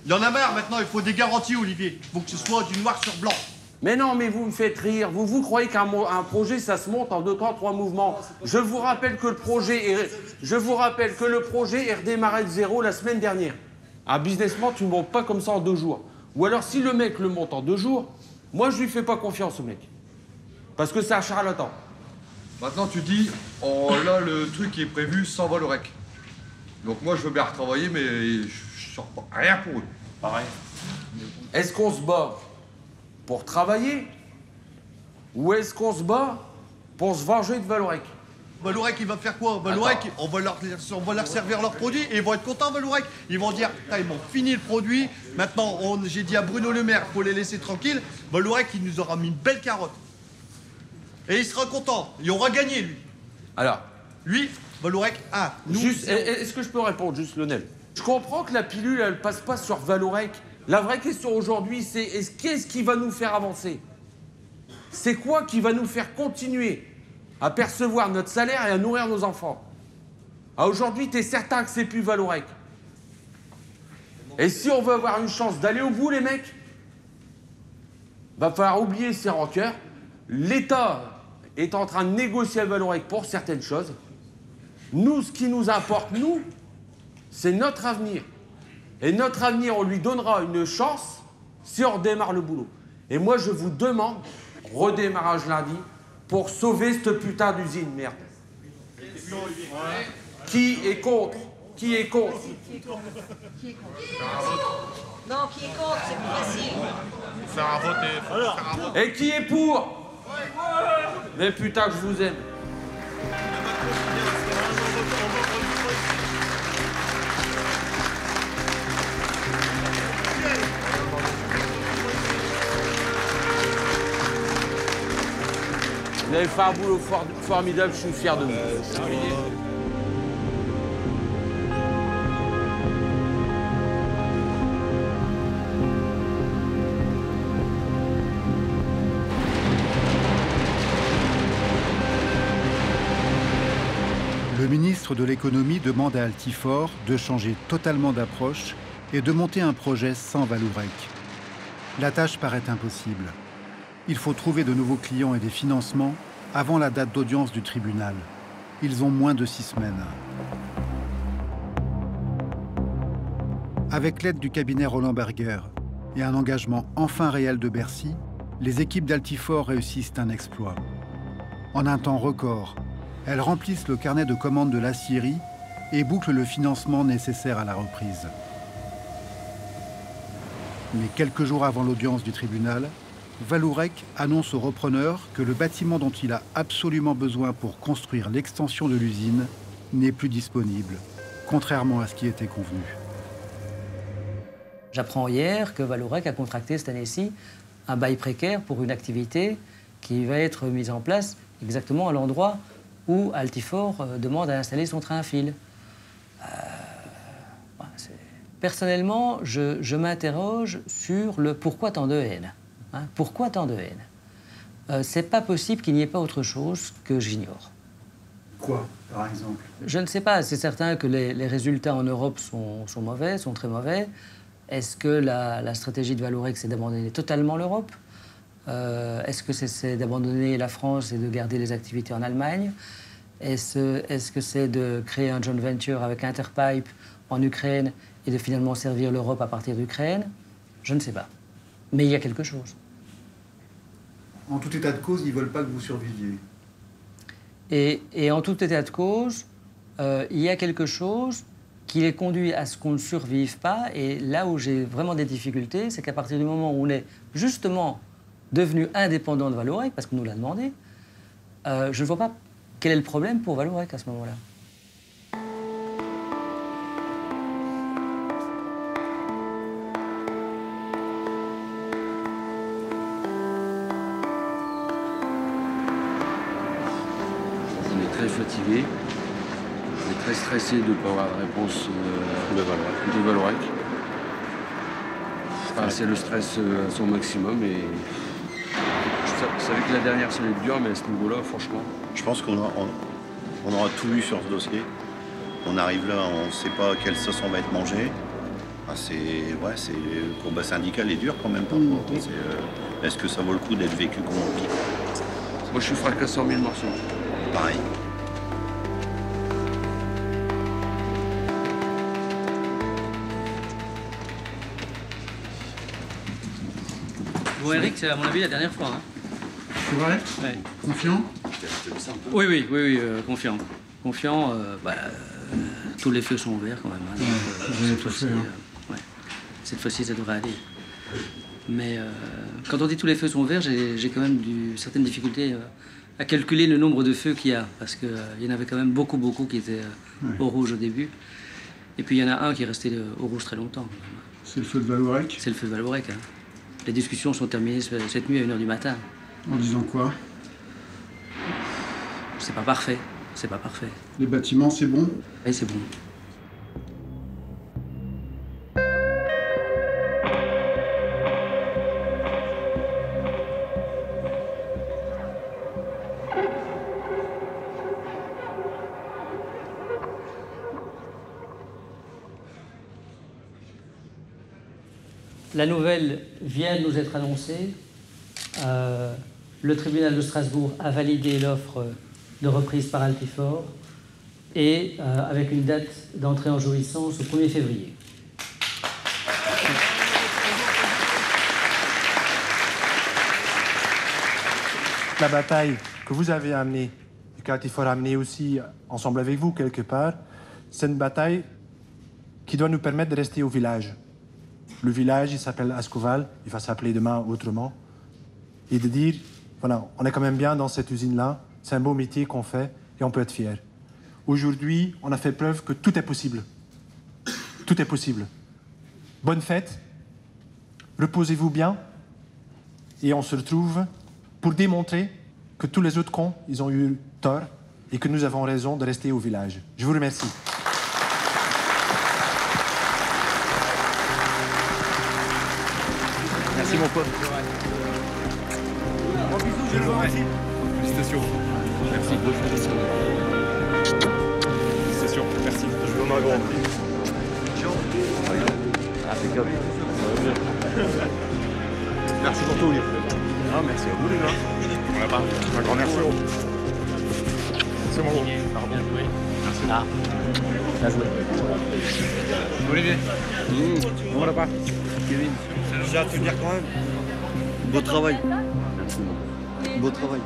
Il y en a marre maintenant, il faut des garanties, Olivier. Il faut que ce soit du noir sur blanc. Mais non, mais vous me faites rire. Vous croyez qu'un projet, ça se monte en 2, 3 mouvements. Je vous rappelle que le projet est redémarré de zéro la semaine dernière. Un businessman, tu ne montes pas comme ça en 2 jours. Ou alors, si le mec le monte en 2 jours, moi, je lui fais pas confiance au mec. Parce que c'est un charlatan. Maintenant, tu dis, oh là, le truc qui est prévu sans Vallourec. Donc moi, je veux bien retravailler, mais je sors pas rien pour eux. Pareil. Est-ce qu'on se bat pour travailler ou est-ce qu'on se bat pour se venger de Vallourec? Vallourec, il va faire quoi? Vallourec, on va leur servir leurs produits et ils vont être contents, Vallourec. Ils vont dire, ils m'ont fini le produit. Maintenant, j'ai dit à Bruno Le Maire, faut les laisser tranquilles. Vallourec, il nous aura mis une belle carotte. Et il sera content. Il aura gagné, lui. Alors, lui, Vallourec, nous... Est-ce que je peux répondre, juste, Lionel? Je comprends que la pilule, elle passe pas sur Vallourec. La vraie question aujourd'hui, c'est qu'est-ce qui va nous faire avancer? C'est quoi qui va nous faire continuer à percevoir notre salaire et à nourrir nos enfants? Aujourd'hui, t'es certain que c'est plus Vallourec. Et si on veut avoir une chance d'aller au bout, les mecs, va falloir oublier ces rancœurs. L'État est en train de négocier avec Vallourec pour certaines choses. Nous, ce qui nous importe, nous, c'est notre avenir. Et notre avenir, on lui donnera une chance si on redémarre le boulot. Et moi, je vous demande, redémarrage lundi, pour sauver cette putain d'usine, merde. Qui est contre? Qui est contre? Non, qui est contre, c'est plus facile. Faire un vote et... Et qui est pour? Mais putain que je vous aime. Vous avez fait un boulot formidable, je suis fier de vous. Le ministre de l'économie demande à Altifort de changer totalement d'approche et de monter un projet sans Vallourec. La tâche paraît impossible. Il faut trouver de nouveaux clients et des financements avant la date d'audience du tribunal. Ils ont moins de 6 semaines. Avec l'aide du cabinet Roland Berger et un engagement enfin réel de Bercy, les équipes d'Altifort réussissent un exploit. En un temps record, elles remplissent le carnet de commandes de l'acierie et bouclent le financement nécessaire à la reprise. Mais quelques jours avant l'audience du tribunal, Vallourec annonce au repreneur que le bâtiment dont il a absolument besoin pour construire l'extension de l'usine n'est plus disponible, contrairement à ce qui était convenu. J'apprends hier que Vallourec a contracté cette année-ci un bail précaire pour une activité qui va être mise en place exactement à l'endroit où Altifort demande à installer son train à fil. Personnellement, je m'interroge sur le pourquoi tant de haine. Pourquoi tant de haine? C'est pas possible qu'il n'y ait pas autre chose que j'ignore. Quoi, par exemple? Je ne sais pas. C'est certain que les résultats en Europe sont mauvais, sont très mauvais. Est-ce que la stratégie de Vallourec, c'est d'abandonner totalement l'Europe? Est-ce que c'est d'abandonner la France et de garder les activités en Allemagne? Est-ce que c'est de créer un joint venture avec Interpipe en Ukraine et de finalement servir l'Europe à partir d'Ukraine? Je ne sais pas. Mais il y a quelque chose. En tout état de cause, ils ne veulent pas que vous surviviez. Et en tout état de cause, il y a quelque chose qui les conduit à ce qu'on ne survive pas. Et là où j'ai vraiment des difficultés, c'est qu'à partir du moment où on est justement devenu indépendant de Vallourec, parce qu'on nous l'a demandé, je ne vois pas quel est le problème pour Vallourec à ce moment-là. On est très fatigué, on est très stressé de ne pas avoir de réponse de Vallourec. Enfin, c'est le stress à son maximum et je savais que la dernière ça allait être dur, mais à ce niveau-là, franchement. Je pense qu'on aura tout lu sur ce dossier. On arrive là, on ne sait pas quelle sauce on va être mangé. Ah, le combat syndical est dur quand même parfois. Est-ce que ça vaut le coup d'être vécu comme on vit? Moi, je suis fracassé en 1000 morceaux. Pareil. Bon, Eric, c'est à mon avis la dernière fois. Hein. C'est vrai? Ouais. Confiant? Oui, confiant. Confiant, tous les feux sont ouverts quand même. Hein, cette fois-ci, ça devrait aller. Mais quand on dit tous les feux sont ouverts, j'ai quand même certaines difficultés à calculer le nombre de feux qu'il y a, parce qu'il y en avait quand même beaucoup qui étaient au rouge au début. Et puis il y en a un qui est resté au rouge très longtemps. C'est le feu de Vallourec? C'est le feu de Vallourec. Hein. Les discussions sont terminées cette nuit à 1h du matin. En disant quoi? C'est pas parfait. C'est pas parfait. Les bâtiments, c'est bon? Oui, c'est bon. La nouvelle vient de nous être annoncée. Le tribunal de Strasbourg a validé l'offre de reprise par Altifort et avec une date d'entrée en jouissance au 1er février. La bataille que vous avez amenée et qu'Altifort a amenée aussi ensemble avec vous quelque part, c'est une bataille qui doit nous permettre de rester au village. Le village, il s'appelle Ascoval, il va s'appeler demain autrement. Et de dire, voilà, on est quand même bien dans cette usine-là, c'est un beau métier qu'on fait et on peut être fier. Aujourd'hui, on a fait preuve que tout est possible. Tout est possible. Bonne fête, reposez-vous bien et on se retrouve pour démontrer que tous les autres cons, ils ont eu tort et que nous avons raison de rester au village. Je vous remercie. Merci mon pote. Bon bisous, je le remercie. Félicitations. Merci. Félicitations. Merci. Je vous en grand. Impeccable. Merci pour tout, ah, merci à vous les gars. On n'a pas. Un grand merci. C'est mon gros. Bien joué. Merci. Ah. Bien joué. Olivier. On l'a pas. Kevin, j'ai à te dire quand même. Beau travail. Beau travail.